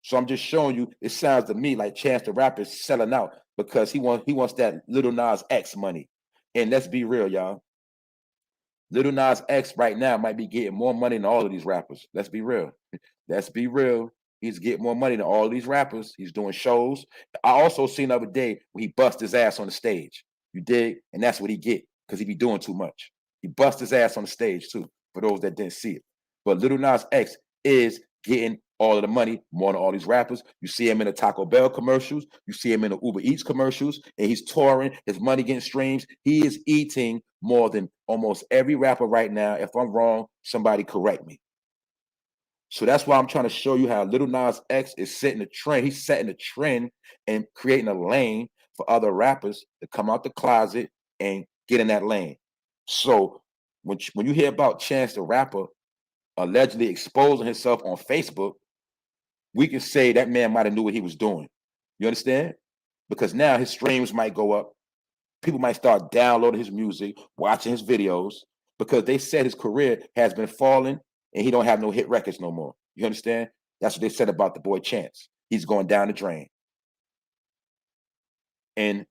S1: So I'm just showing you, it sounds to me like Chance the Rapper is selling out because he wants that Lil Nas X money. And let's be real, y'all. Lil Nas X right now might be getting more money than all of these rappers. Let's be real. Let's be real. He's getting more money than all of these rappers. He's doing shows. I also seen the other day when he bust his ass on the stage. You dig? And that's what he get because he be doing too much. He bust his ass on the stage too, for those that didn't see it. But Lil Nas X is getting all of the money more than all these rappers. You see him in the Taco Bell commercials. You see him in the Uber Eats commercials, and he's touring. His money getting streams. He is eating more than almost every rapper right now. If I'm wrong, somebody correct me. So that's why I'm trying to show you how Lil Nas X is setting the trend. He's setting the trend and creating a lane for other rappers to come out the closet and get in that lane. So when you hear about Chance the Rapper allegedly exposing himself on Facebook, we can say that man might have knew what he was doing. You understand? Because now his streams might go up. People might start downloading his music, watching his videos, because they said his career has been falling and he don't have no hit records no more. You understand? That's what they said about the boy Chance. He's going down the drain. And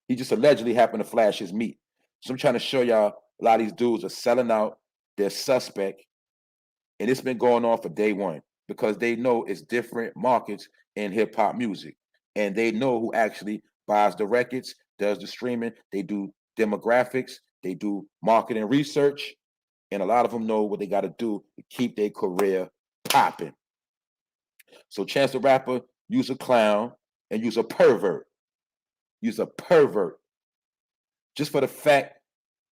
S1: he just allegedly happened to flash his meat. So I'm trying to show y'all a lot of these dudes are selling out. They're suspect. And it's been going on for day one because they know it's different markets in hip hop music. And they know who actually buys the records, does the streaming, they do demographics, they do marketing research. And a lot of them know what they got to do to keep their career popping. So Chance the Rapper, use a clown and use a pervert. Use a pervert. Just for the fact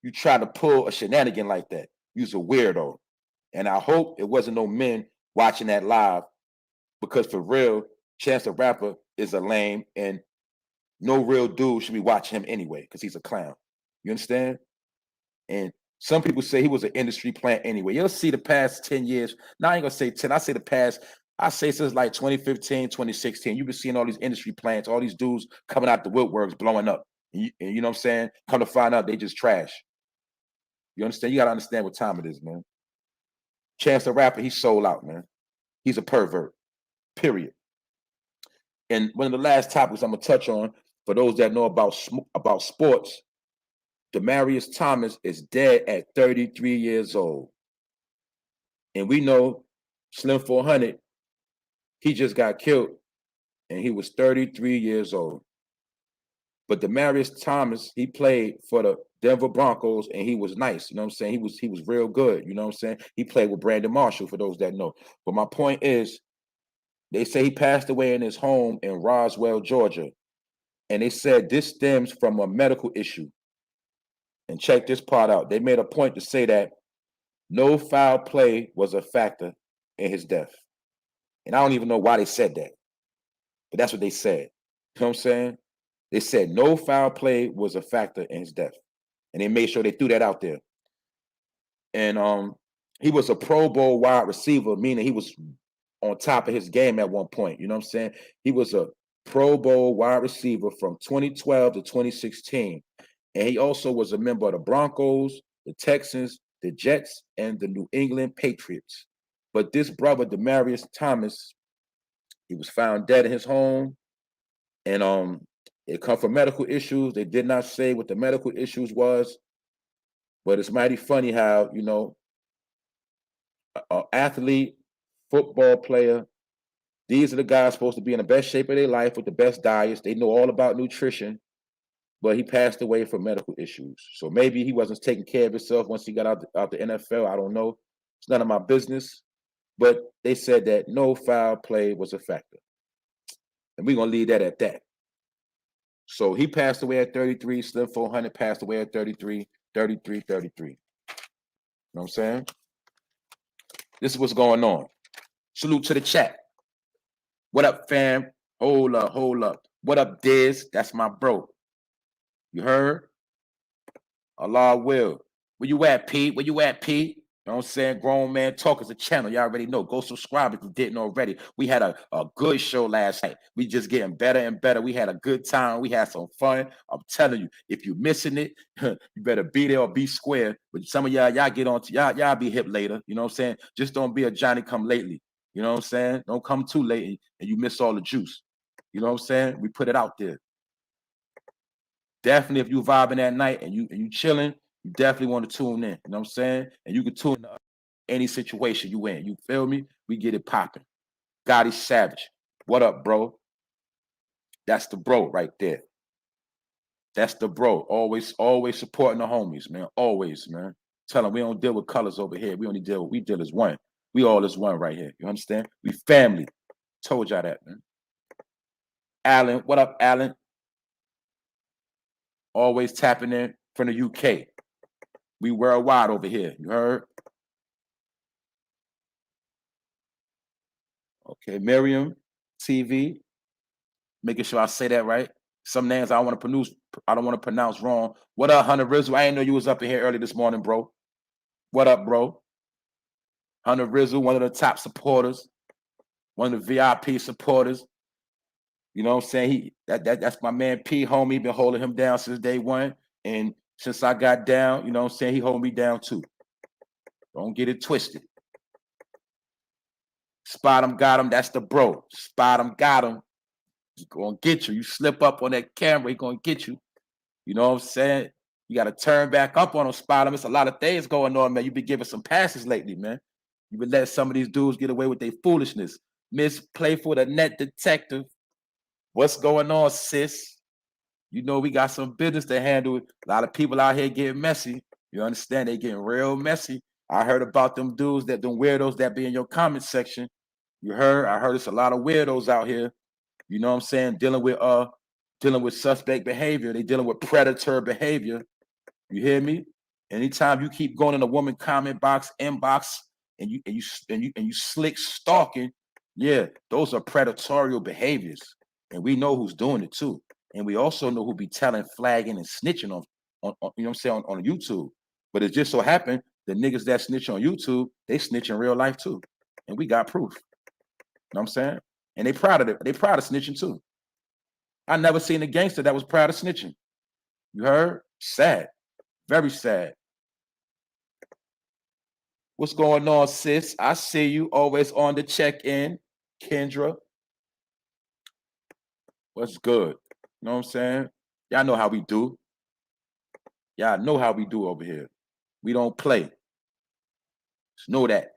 S1: you try to pull a shenanigan like that. Use a weirdo. And I hope it wasn't no men watching that live, because for real, Chance the Rapper is a lame, and no real dude should be watching him anyway, because he's a clown. You understand? And some people say he was an industry plant anyway. You'll see the past 10 years. Now I ain't gonna say 10, I say the past, I say since like 2015, 2016. You've been seeing all these industry plants, all these dudes coming out the woodworks, blowing up. And you know what I'm saying? Come to find out they just trash. You understand? You gotta understand what time it is, man. Chance the Rapper, he's sold out, man. He's a pervert, period. And one of the last topics I'm gonna touch on, for those that know about sports, Demaryius Thomas is dead at 33 years old. And we know Slim 400, he just got killed and he was 33 years old. But Demaryius Thomas, he played for the Denver Broncos and he was nice. You know what I'm saying? He was real good. You know what I'm saying? He played with Brandon Marshall, for those that know. But my point is, they say he passed away in his home in Roswell, Georgia. And they said this stems from a medical issue. And check this part out. They made a point to say that no foul play was a factor in his death. And I don't even know why they said that, but that's what they said. You know what I'm saying? They said no foul play was a factor in his death. And they made sure they threw that out there. And he was a Pro Bowl wide receiver, meaning he was on top of his game at one point. You know what I'm saying? He was a Pro Bowl wide receiver from 2012 to 2016. And he also was a member of the Broncos, the Texans, the Jets, and the New England Patriots. But this brother, Demaryius Thomas, he was found dead in his home. And it come from medical issues. They did not say what the medical issues was. But it's mighty funny how, you know, an athlete, football player, these are the guys supposed to be in the best shape of their life with the best diets. They know all about nutrition. But he passed away from medical issues. So maybe he wasn't taking care of himself once he got out the NFL. I don't know. It's none of my business. But they said that no foul play was a factor. And we're going to leave that at that. So he passed away at 33. Slim 400 passed away at 33. 33. You know what I'm saying? This is what's going on. Salute to the chat. What up, fam? Hold up. What up, Diz? That's my bro. You heard? Allah will. Where you at, Pete? Where you at, Pete? You know what I'm saying? Grown Man Talk is a channel. Y'all already know. Go subscribe if you didn't already. We had a good show last night. We just getting better and better. We had a good time. We had some fun. I'm telling you, if you're missing it, you better be there or be square. But some of y'all get on to y'all be hip later. You know what I'm saying? Just don't be a Johnny come lately. You know what I'm saying? Don't come too late and you miss all the juice. You know what I'm saying? We put it out there. Definitely, if you vibing at night and you chilling, you definitely want to tune in. You know what I'm saying? And you can tune in any situation you in. You feel me? We get it popping. Gotti Savage. What up, bro? That's the bro right there. That's the bro. Always supporting the homies, man. Always, man. Tell them we don't deal with colors over here. We deal as one. We all is one right here. You understand? We family. Told y'all that, man. Alan, what up, Alan? Always tapping in from the UK. We worldwide over here. You heard? Okay, Miriam TV. Making sure I say that right. Some names I don't want to pronounce wrong. What up, Hunter Rizzo? I didn't know you was up in here early this morning, bro. What up, bro? Hunter Rizzo, one of the top supporters, one of the VIP supporters. You know what I'm saying? That's my man P, homie. Been holding him down since day one. And since I got down, you know what I'm saying, he hold me down too. Don't get it twisted. Spot him, got him. That's the bro. Spot him, got him. He's gonna get you. You slip up on that camera, he gonna get you. You know what I'm saying? You got to turn back up on him, spot him. It's a lot of things going on, man. You been giving some passes lately, man. You been letting some of these dudes get away with their foolishness. Miss Playful, the net detective. What's going on, sis? You know we got some business to handle. A lot of people out here getting messy. You understand? They getting real messy. I heard about them dudes them weirdos that be in your comment section. You heard? I heard it's a lot of weirdos out here. You know what I'm saying? Dealing with suspect behavior. They dealing with predator behavior. You hear me? Anytime you keep going in a woman comment box, inbox, and you slick stalking, yeah, those are predatorial behaviors. And we know who's doing it too. and we also know who be telling, flagging, and snitching on you know what I'm saying, on YouTube. But it just so happened the niggas that snitch on YouTube, they snitch in real life too. And we got proof. You know what I'm saying? And they proud of it. They proud of snitching too. I never seen a gangster that was proud of snitching. You heard? Sad. Very sad. What's going on, sis? I see you always on the check-in. Kendra. What's good? You know what I'm saying? Y'all know how we do. Y'all know how we do over here. We don't play. Just know that.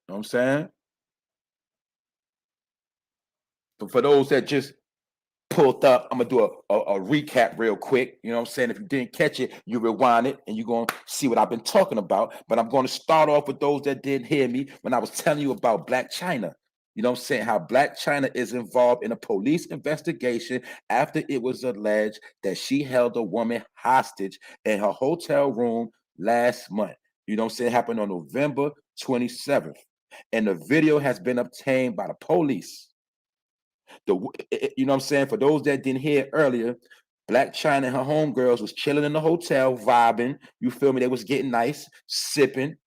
S1: You know what I'm saying? But for those that just pulled up, I'm gonna do a recap real quick. You know what I'm saying? If you didn't catch it, you rewind it and you're gonna see what I've been talking about. But I'm gonna start off with those that didn't hear me when I was telling you about Blac Chyna. You know what I'm saying? How Blac Chyna is involved in a police investigation after it was alleged that she held a woman hostage in her hotel room last month. You know what I'm saying? It happened on November 27th. And the video has been obtained by the police. You know what I'm saying? For those that didn't hear earlier, Blac Chyna and her homegirls was chilling in the hotel, vibing. You feel me? They was getting nice, sipping.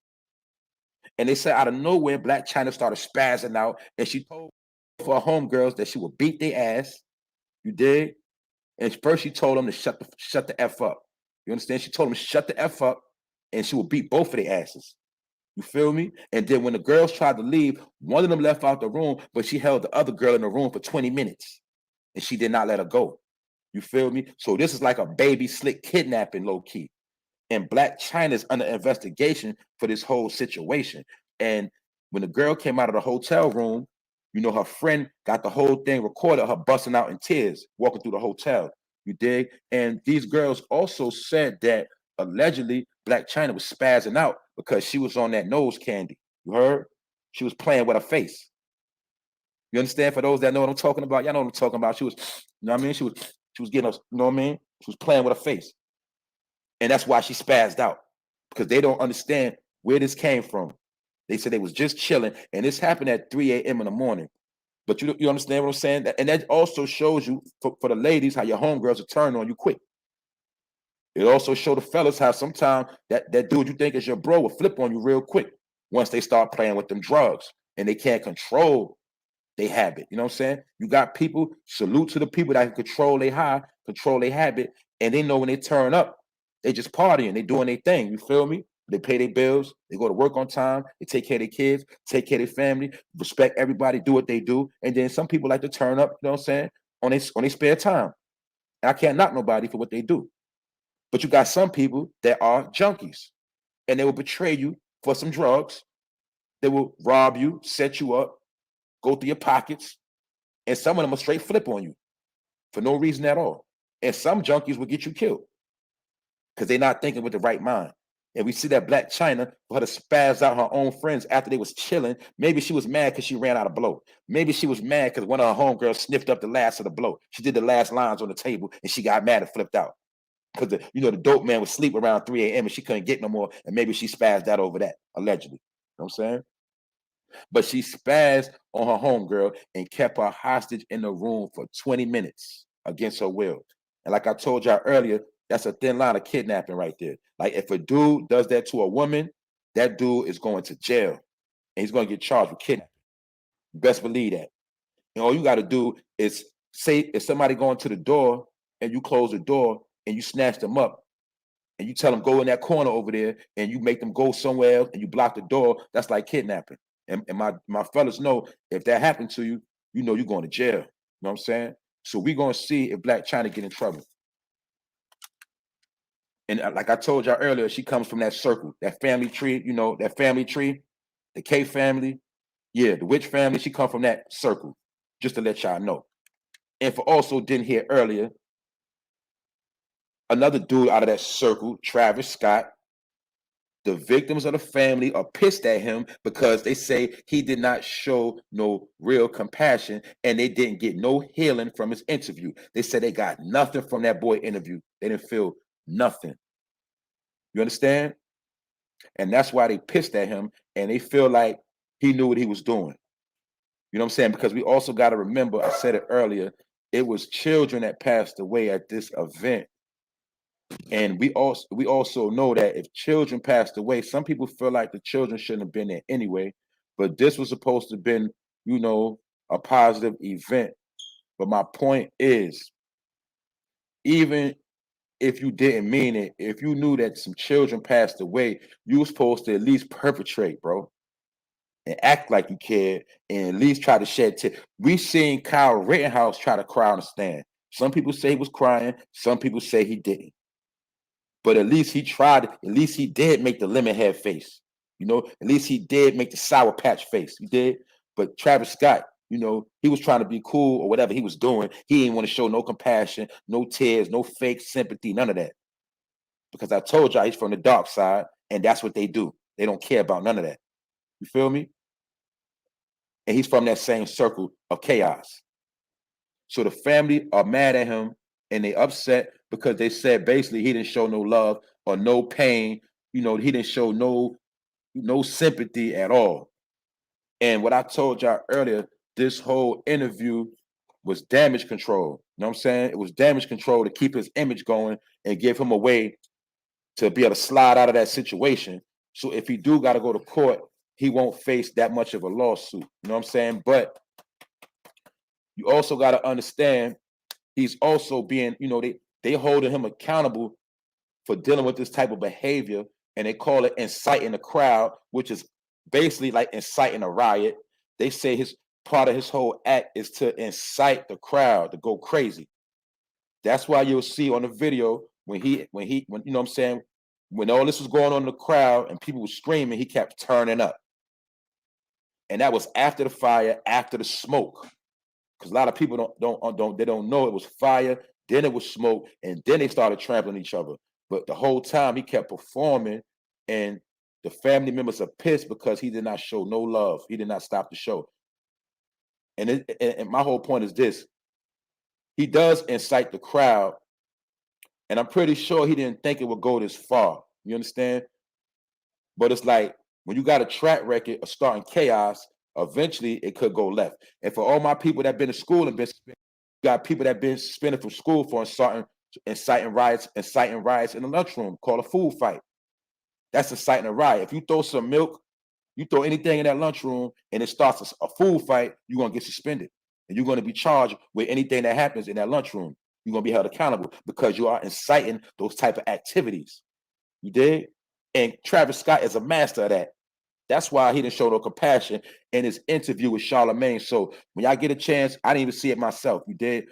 S1: And they said out of nowhere, Blac Chyna started spazzing out, and she told for her homegirls that she would beat their ass. You dig? And first she told them to shut the F up. You understand? She told them to shut the F up, and she would beat both of their asses. You feel me? And then when the girls tried to leave, one of them left out the room, but she held the other girl in the room for 20 minutes. And she did not let her go. You feel me? So this is like a baby slick kidnapping, low key. And Blac Chyna is under investigation for this whole situation. And when the girl came out of the hotel room, you know, her friend got the whole thing recorded, her busting out in tears, walking through the hotel. You dig? And these girls also said that allegedly Blac Chyna was spazzing out because she was on that nose candy. You heard? She was playing with her face. You understand? For those that know what I'm talking about, y'all know what I'm talking about. She was, you know what I mean? She was getting us, you know what I mean? She was playing with her face. And that's why she spazzed out, because they don't understand where this came from. They said they was just chilling, and this happened at 3 a.m. in the morning. But you understand what I'm saying? And that also shows you, for the ladies, how your homegirls will turn on you quick. It also show the fellas how sometimes that dude you think is your bro will flip on you real quick once they start playing with them drugs, and they can't control their habit. You know what I'm saying? You got people, salute to the people that can control their high, control their habit, and they know when they turn up, they just partying, they doing their thing. You feel me? They pay their bills, they go to work on time, they take care of their kids, take care of their family, respect everybody, do what they do. And then some people like to turn up, you know what I'm saying, on their spare time. And I can't knock nobody for what they do. But you got some people that are junkies, and they will betray you for some drugs. They will rob you, set you up, go through your pockets, and some of them will straight flip on you for no reason at all. And some junkies will get you killed because they're not thinking with the right mind. And we see that Blac Chyna, for her to spaz out her own friends after they was chilling, maybe she was mad because she ran out of blow. Maybe she was mad because one of her homegirls sniffed up the last of the blow. She did the last lines on the table, and she got mad and flipped out. Because the dope man would sleep around 3 a.m. and she couldn't get no more, and maybe she spazzed out over that, allegedly. You know what I'm saying? But she spazzed on her homegirl and kept her hostage in the room for 20 minutes against her will. And like I told y'all earlier, that's a thin line of kidnapping right there. Like if a dude does that to a woman, that dude is going to jail, and he's going to get charged with kidnapping. Best believe that. And all you got to do is say if somebody going to the door and you close the door and you snatch them up and you tell them go in that corner over there and you make them go somewhere else and you block the door, that's like kidnapping. And my fellas know if that happened to you, you know you're going to jail. You know what I'm saying? So we're going to see if Blac Chyna get in trouble. And like I told y'all earlier, she comes from that circle, that family tree, you know, that family tree, the K family. Yeah, the Witch family, she come from that circle, just to let y'all know. And for also didn't hear earlier, another dude out of that circle, Travis Scott, the victims of the family are pissed at him because they say he did not show no real compassion and they didn't get no healing from his interview. They said they got nothing from that boy interview. They didn't feel nothing. You understand? And that's why they pissed at him and they feel like he knew what he was doing. You know what I'm saying? Because we also got to remember, I said it earlier, it was children that passed away at this event. And we also know that if children passed away, some people feel like the children shouldn't have been there anyway. But this was supposed to have been, you know, a positive event. But my point is, even if you didn't mean it, if you knew that some children passed away, you were supposed to at least perpetrate, bro, and act like you cared, and at least try to shed tears. We seen Kyle Rittenhouse try to cry on the stand. Some people say he was crying. Some people say he didn't. But at least he tried. At least he did make the lemon head face. You know, at least he did make the sour patch face. He did. But Travis Scott, you know, he was trying to be cool or whatever he was doing. He didn't want to show no compassion, no tears, no fake sympathy, none of that. Because I told y'all he's from the dark side, and that's what they do. They don't care about none of that. You feel me? And he's from that same circle of chaos. So the family are mad at him and they upset because they said basically he didn't show no love or no pain. You know, he didn't show no sympathy at all. And what I told y'all earlier, this whole interview was damage control. You know what I'm saying? It was damage control to keep his image going and give him a way to be able to slide out of that situation. So if he do got to go to court, he won't face that much of a lawsuit. You know what I'm saying? But you also got to understand he's also being, you know, they holding him accountable for dealing with this type of behavior, and they call it inciting the crowd, which is basically like inciting a riot. They say his part of his whole act is to incite the crowd to go crazy. That's why you'll see on the video when you know what I'm saying, when all this was going on in the crowd and people were screaming, he kept turning up. And that was after the fire, after the smoke. Because a lot of people don't know it was fire, then it was smoke, and then they started trampling each other. But the whole time he kept performing, and the family members are pissed because he did not show no love. He did not stop the show. And my whole point is this: he does incite the crowd, and I'm pretty sure he didn't think it would go this far. You understand? But it's like when you got a track record of starting chaos, eventually it could go left. And for all my people that been to school and got people that been suspended from school for inciting riots in the lunchroom called a food fight. That's inciting a riot. If you throw some milk, you throw anything in that lunchroom and it starts a food fight, you're gonna get suspended. And you're gonna be charged with anything that happens in that lunchroom. You're gonna be held accountable because you are inciting those type of activities. You did? And Travis Scott is a master of that. That's why he didn't show no compassion in his interview with Charlamagne. So when y'all get a chance, I didn't even see it myself. You did?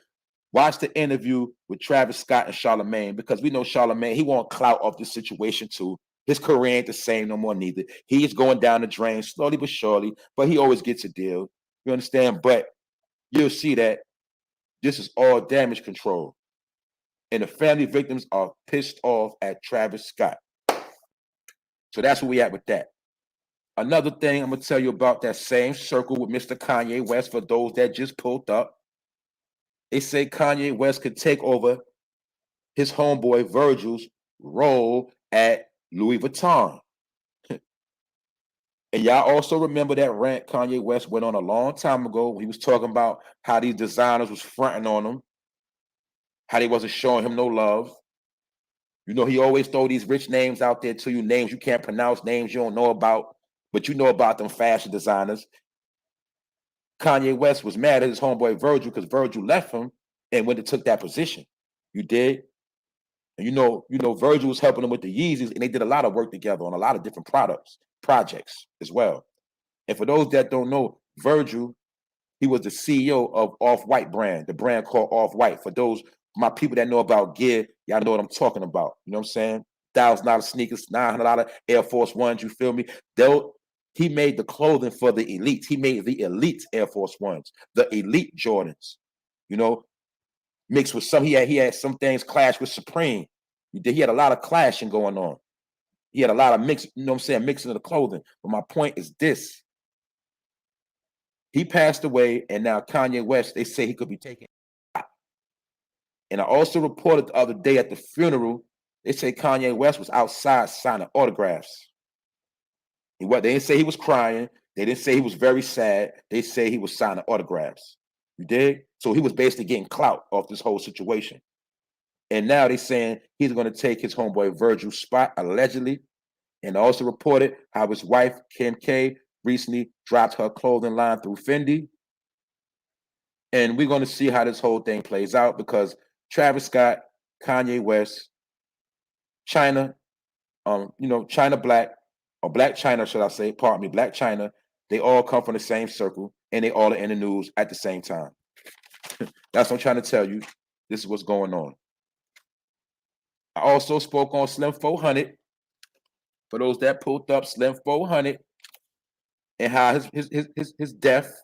S1: Watch the interview with Travis Scott and Charlamagne, because we know Charlamagne, he want clout off this situation too. His career ain't the same no more neither. He's going down the drain slowly but surely, but he always gets a deal. You understand? But you'll see that this is all damage control. And the family victims are pissed off at Travis Scott. So that's where we at with that. Another thing I'm going to tell you about that same circle with Mr. Kanye West, for those that just pulled up. They say Kanye West could take over his homeboy Virgil's role at Louis Vuitton. And y'all also remember that rant Kanye West went on a long time ago when he was talking about how these designers was fronting on him, how they wasn't showing him no love. You know, he always throw these rich names out there to you, names you can't pronounce, names you don't know about, but you know about them fashion designers. Kanye West was mad at his homeboy Virgil because Virgil left him and went and took that position. You did? And you know, Virgil was helping him with the Yeezys, and they did a lot of work together on a lot of different projects as well. And for those that don't know, Virgil, he was the CEO of Off-White brand, the brand called Off-White. For those, my people that know about gear, y'all know what I'm talking about. You know what I'm saying? $1,000 sneakers, $900 Air Force Ones, you feel me? He made the clothing for the elites. He made the elite Air Force Ones, the elite Jordans, you know, mixed with some, he had some things clash with Supreme. He had a lot of clashing going on. He had a lot of mixing of the clothing. But my point is this. He passed away, and now Kanye West, they say he could be taken out. And I also reported the other day at the funeral, they say Kanye West was outside signing autographs. They didn't say he was crying. They didn't say he was very sad. They say he was signing autographs. You dig? So he was basically getting clout off this whole situation. And now they're saying he's going to take his homeboy Virgil's spot, allegedly. And also reported how his wife, Kim K, recently dropped her clothing line through Fendi. And we're going to see how this whole thing plays out because Travis Scott, Kanye West, Chyna, Chyna Blac, or Blac Chyna, should I say, pardon me, Blac Chyna, they all come from the same circle and they all are in the news at the same time. That's what I'm trying to tell you. This is what's going on. I also spoke on Slim 400. For those that pulled up Slim 400 and how his death,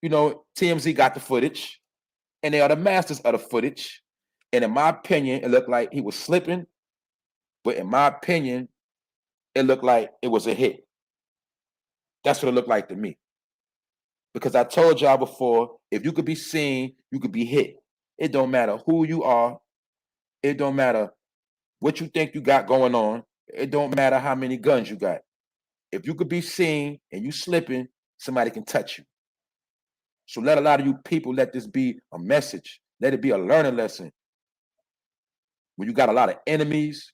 S1: TMZ got the footage and they are the masters of the footage. And in my opinion, it looked like he was slipping. But in my opinion, it looked like it was a hit. That's what it looked like to me. Because I told y'all before, if you could be seen, you could be hit. It don't matter who you are. It don't matter what you think you got going on. It don't matter how many guns you got. If you could be seen and you slipping, somebody can touch you. So let a lot of you people let this be a message. Let it be a learning lesson. When you got a lot of enemies,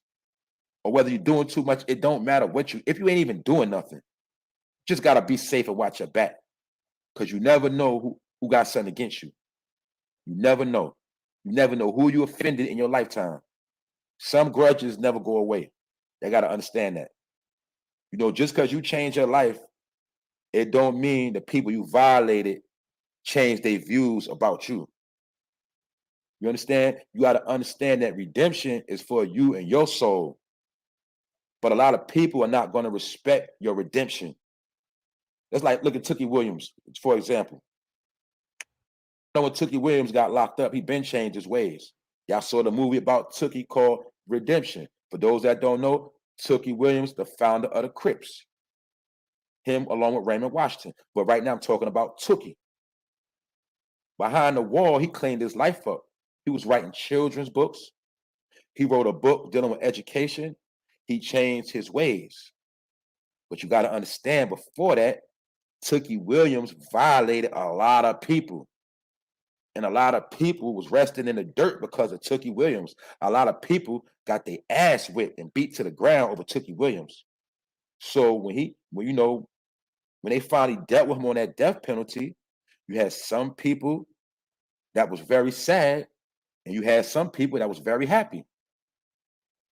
S1: or whether you're doing too much, it don't matter if you ain't even doing nothing. Just gotta be safe and watch your back. Because you never know who got something against you. You never know. You never know who you offended in your lifetime. Some grudges never go away. They got to understand that. Just because you change your life, it don't mean the people you violated change their views about you. You understand? You got to understand that redemption is for you and your soul. But a lot of people are not going to respect your redemption. That's like, look at Tookie Williams, for example. When Tookie Williams got locked up, he been changed his ways. Y'all saw the movie about Tookie called Redemption. For those that don't know, Tookie Williams, the founder of the Crips. Him along with Raymond Washington. But right now I'm talking about Tookie. Behind the wall, he cleaned his life up. He was writing children's books. He wrote a book dealing with education. He changed his ways. But you got to understand, before that, Tookie Williams violated a lot of people. And a lot of people was resting in the dirt because of Tookie Williams. A lot of people got their ass whipped and beat to the ground over Tookie Williams. So when they finally dealt with him on that death penalty, you had some people that was very sad, and you had some people that was very happy.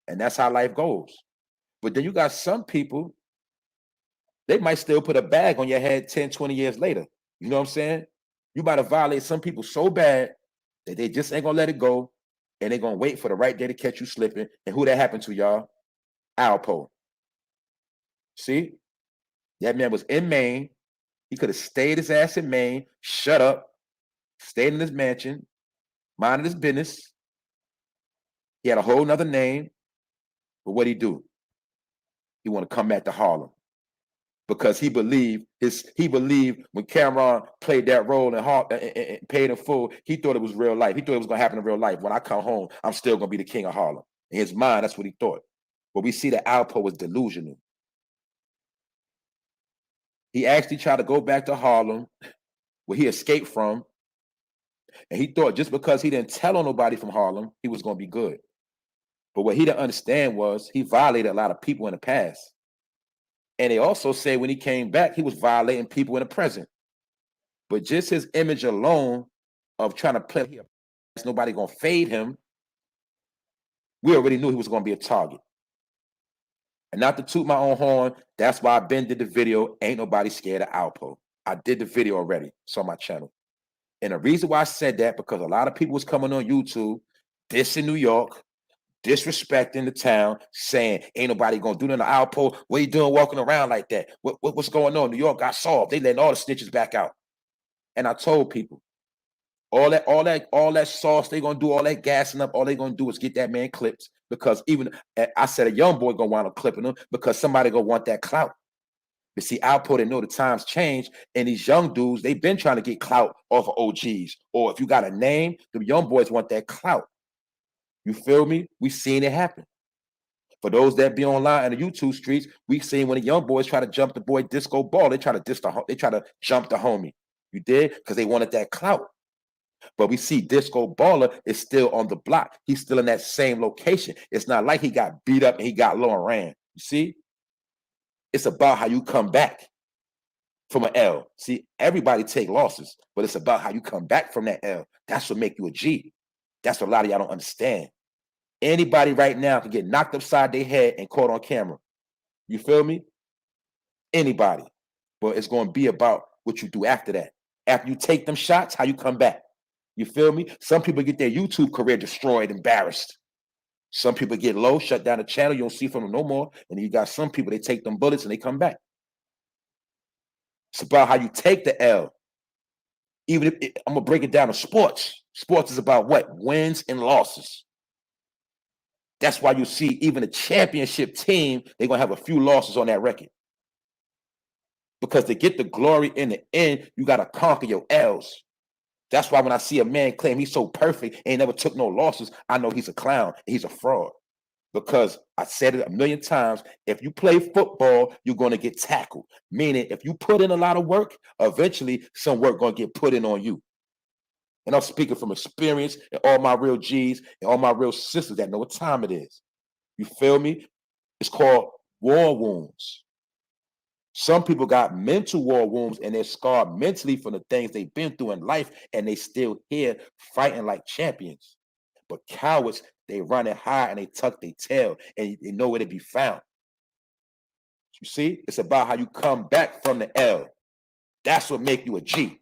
S1: And that's how life goes. But then you got some people, they might still put a bag on your head 10, 20 years later. You know what I'm saying? You might have violated some people so bad that they just ain't gonna let it go, and they're gonna wait for the right day to catch you slipping. And who that happened to, y'all? Alpo. See? That man was in Maine. He could have stayed his ass in Maine, shut up, stayed in his mansion, minded his business. He had a whole nother name. But what'd he do? He want to come back to Harlem. Because he believed when Cameron played that role and paid in full, he thought it was real life. He thought it was gonna happen in real life. When I come home, I'm still gonna be the king of Harlem. In his mind, that's what he thought. But we see that Alpo was delusional. He actually tried to go back to Harlem, where he escaped from, and he thought just because he didn't tell on nobody from Harlem, he was gonna be good. But what he didn't understand was he violated a lot of people in the past. And they also say when he came back, he was violating people in the present. But just his image alone of trying to play here, nobody gonna fade him. We already knew he was gonna be a target. And not to toot my own horn, that's why I did the video, Ain't Nobody Scared of Alpo. I did the video already. It's on my channel. And the reason why I said that, because a lot of people was coming on YouTube, this in New York, disrespecting the town, saying, ain't nobody gonna do nothing to Alpo. What are you doing walking around like that? What's going on? New York got solved. They letting all the snitches back out. And I told people, all that sauce they gonna do, all that gassing up, all they gonna do is get that man clipped. Because even I said a young boy gonna wind up clipping him because somebody gonna want that clout. But see, Alpo didn't know the times change, and these young dudes, they've been trying to get clout off of OGs. Or if you got a name, the young boys want that clout. You feel me? We seen it happen. For those that be online in the YouTube streets, we seen when the young boys try to jump the boy Disco Ball, they try to jump the homie. You did? Because they wanted that clout. But we see Disco Baller is still on the block. He's still in that same location. It's not like he got beat up and he got low and ran. You see? It's about how you come back from an L. See, everybody take losses, but it's about how you come back from that L. That's what make you a G. That's what a lot of y'all don't understand. Anybody right now can get knocked upside their head and caught on camera. You feel me? Anybody. But it's going to be about what you do after that. After you take them shots, how you come back. You feel me? Some people get their YouTube career destroyed, embarrassed. Some people get low, shut down the channel. You don't see from them no more. And then you got some people, they take them bullets and they come back. It's about how you take the L. Even if I'm going to break it down to sports. Sports is about what? Wins and losses. That's why you see even a championship team, they're going to have a few losses on that record. Because to get the glory in the end, you got to conquer your L's. That's why when I see a man claim he's so perfect and he never took no losses, I know he's a clown and he's a fraud. Because I said it a million times, if you play football, you're going to get tackled. Meaning, if you put in a lot of work, eventually some work going to get put in on you. And I'm speaking from experience and all my real G's and all my real sisters that know what time it is. You feel me? It's called war wounds. Some people got mental war wounds and they're scarred mentally from the things they've been through in life, and they still here fighting like champions. But cowards, they run it high and they tuck their tail and they know where to be found. You see? It's about how you come back from the L. That's what make you a G.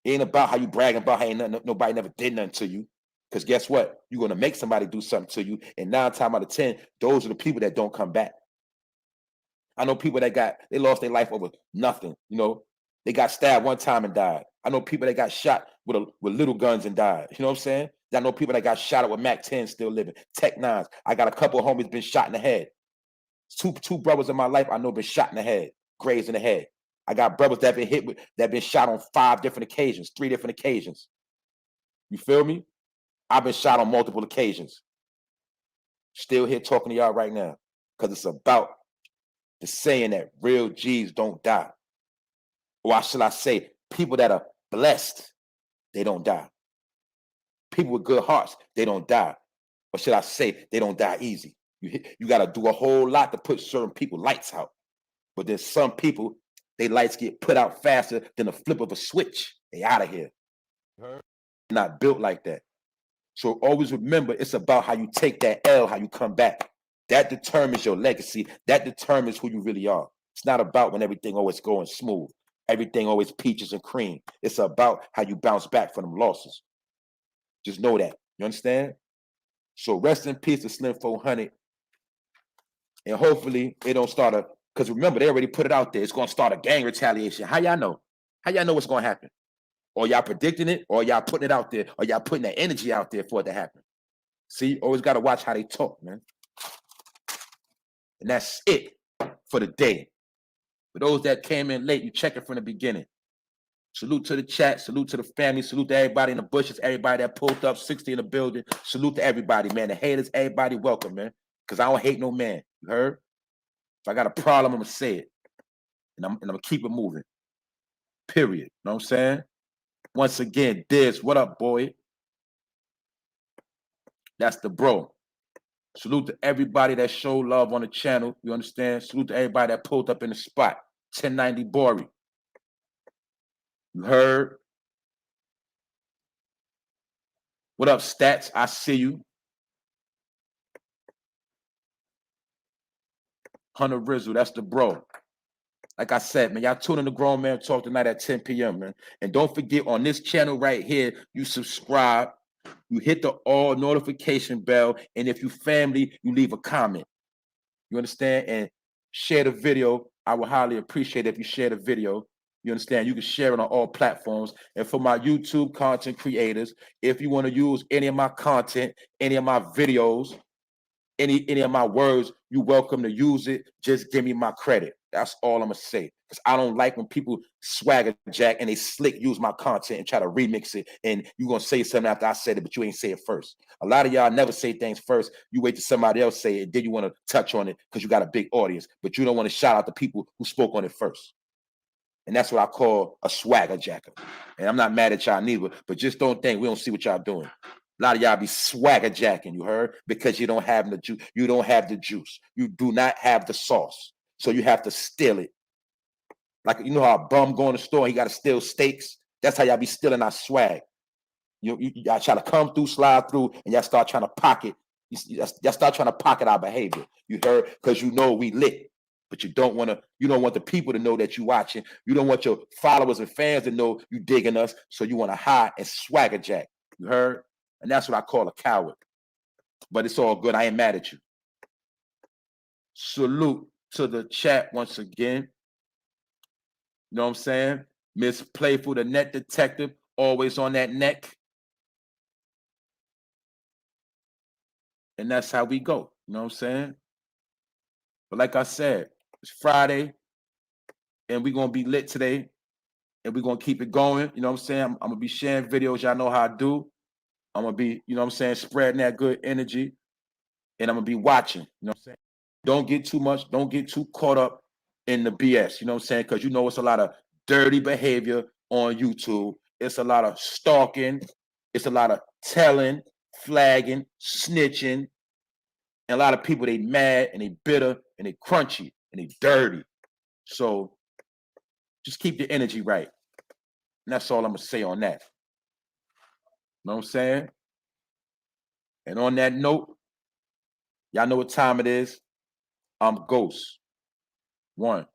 S1: It ain't about how you bragging about how ain't nothing, nobody never did nothing to you. Because guess what? You're going to make somebody do something to you. And 9 times out of 10, those are the people that don't come back. I know people that they lost their life over nothing. You know, they got stabbed one time and died. I know people that got shot with little guns and died. You know what I'm saying? I know people that got shot at with Mac 10 still living. Tech 9s. I got a couple of homies been shot in the head. Two brothers in my life I know been shot in the head, grazed in the head. I got brothers that been hit with, that been shot on 5 different occasions, 3 different occasions. You feel me? I've been shot on multiple occasions. Still here talking to y'all right now because it's about the saying that real G's don't die. Or how should I say, people that are blessed, they don't die. People with good hearts, they don't die. Or should I say, they don't die easy. You got to do a whole lot to put certain people lights out. But there's some people, their lights get put out faster than the flip of a switch. They out of here. Not built like that. So always remember, it's about how you take that L, how you come back. That determines your legacy. That determines who you really are. It's not about when everything always going smooth. Everything always peaches and cream. It's about how you bounce back from them losses. Just know that. You understand? So rest in peace to Slim 400. And hopefully it don't start because remember, they already put it out there. It's going to start a gang retaliation. How y'all know? How y'all know what's going to happen? Or y'all predicting it, or y'all putting it out there, or y'all putting that energy out there for it to happen. See, always got to watch how they talk, man. And that's it for the day. For those that came in late, you check it from the beginning. Salute to the chat, salute to the family, salute to everybody in the bushes, everybody that pulled up, 60 in the building. Salute to everybody, man. The haters, everybody welcome, man. Because I don't hate no man. You heard? If I got a problem, I'm going to say it. And I'm going to keep it moving. Period. You know what I'm saying? Once again, Diz, what up, boy? That's the bro. Salute to everybody that showed love on the channel. You understand? Salute to everybody that pulled up in the spot. 1090 Bori. You heard? What up, Stats? I see you. Hunter Rizzle, that's the bro. Like I said, man, y'all tune in to Grown Man Talk tonight at 10 p.m., man. And don't forget, on this channel right here, you subscribe, you hit the all notification bell, and if you family, you leave a comment. You understand? And share the video. I would highly appreciate it if you share the video. You understand? You can share it on all platforms. And for my YouTube content creators, if you want to use any of my content, any of my videos, any of my words, you welcome to use it. Just give me my credit. That's all I'm gonna say. Because I don't like when people swagger jack and they slick use my content and try to remix it. And you gonna say something after I said it, but you ain't say it first. A lot of y'all never say things first. You wait till somebody else say it, then you want to touch on it because you got a big audience, but you don't want to shout out the people who spoke on it first. And that's what I call a swagger jacker. And I'm not mad at y'all neither, but just don't think we don't see what y'all doing. A lot of y'all be swagger jacking, you heard? Because you don't have the juice. You don't have the juice. You do not have the sauce. So you have to steal it. Like, you know how a bum go in the store and he got to steal steaks? That's how y'all be stealing our swag. Y'all try to come through, slide through, and y'all start trying to pocket. Y'all start trying to pocket our behavior. You heard? Because you know we lit. But you don't want the people to know that you watching. You don't want your followers and fans to know you digging us. So you want to hide and swagger jack. You heard? And that's what I call a coward. But it's all good. I ain't mad at you. Salute to the chat once again. You know what I'm saying? Miss Playful, the net detective, always on that neck. And that's how we go. You know what I'm saying? But like I said, it's Friday, and we're going to be lit today, and we're going to keep it going. You know what I'm saying? I'm going to be sharing videos. Y'all know how I do. I'm going to be, you know what I'm saying, spreading that good energy, and I'm going to be watching. You know what I'm saying? Don't get too caught up in the BS. You know what I'm saying? Because you know it's a lot of dirty behavior on YouTube. It's a lot of stalking. It's a lot of telling, flagging, snitching. And a lot of people, they mad and they bitter and they crunchy and they dirty. So just keep the energy right. And that's all I'm going to say on that. You know what I'm saying? And on that note, y'all know what time it is. I'm Ghost. 1.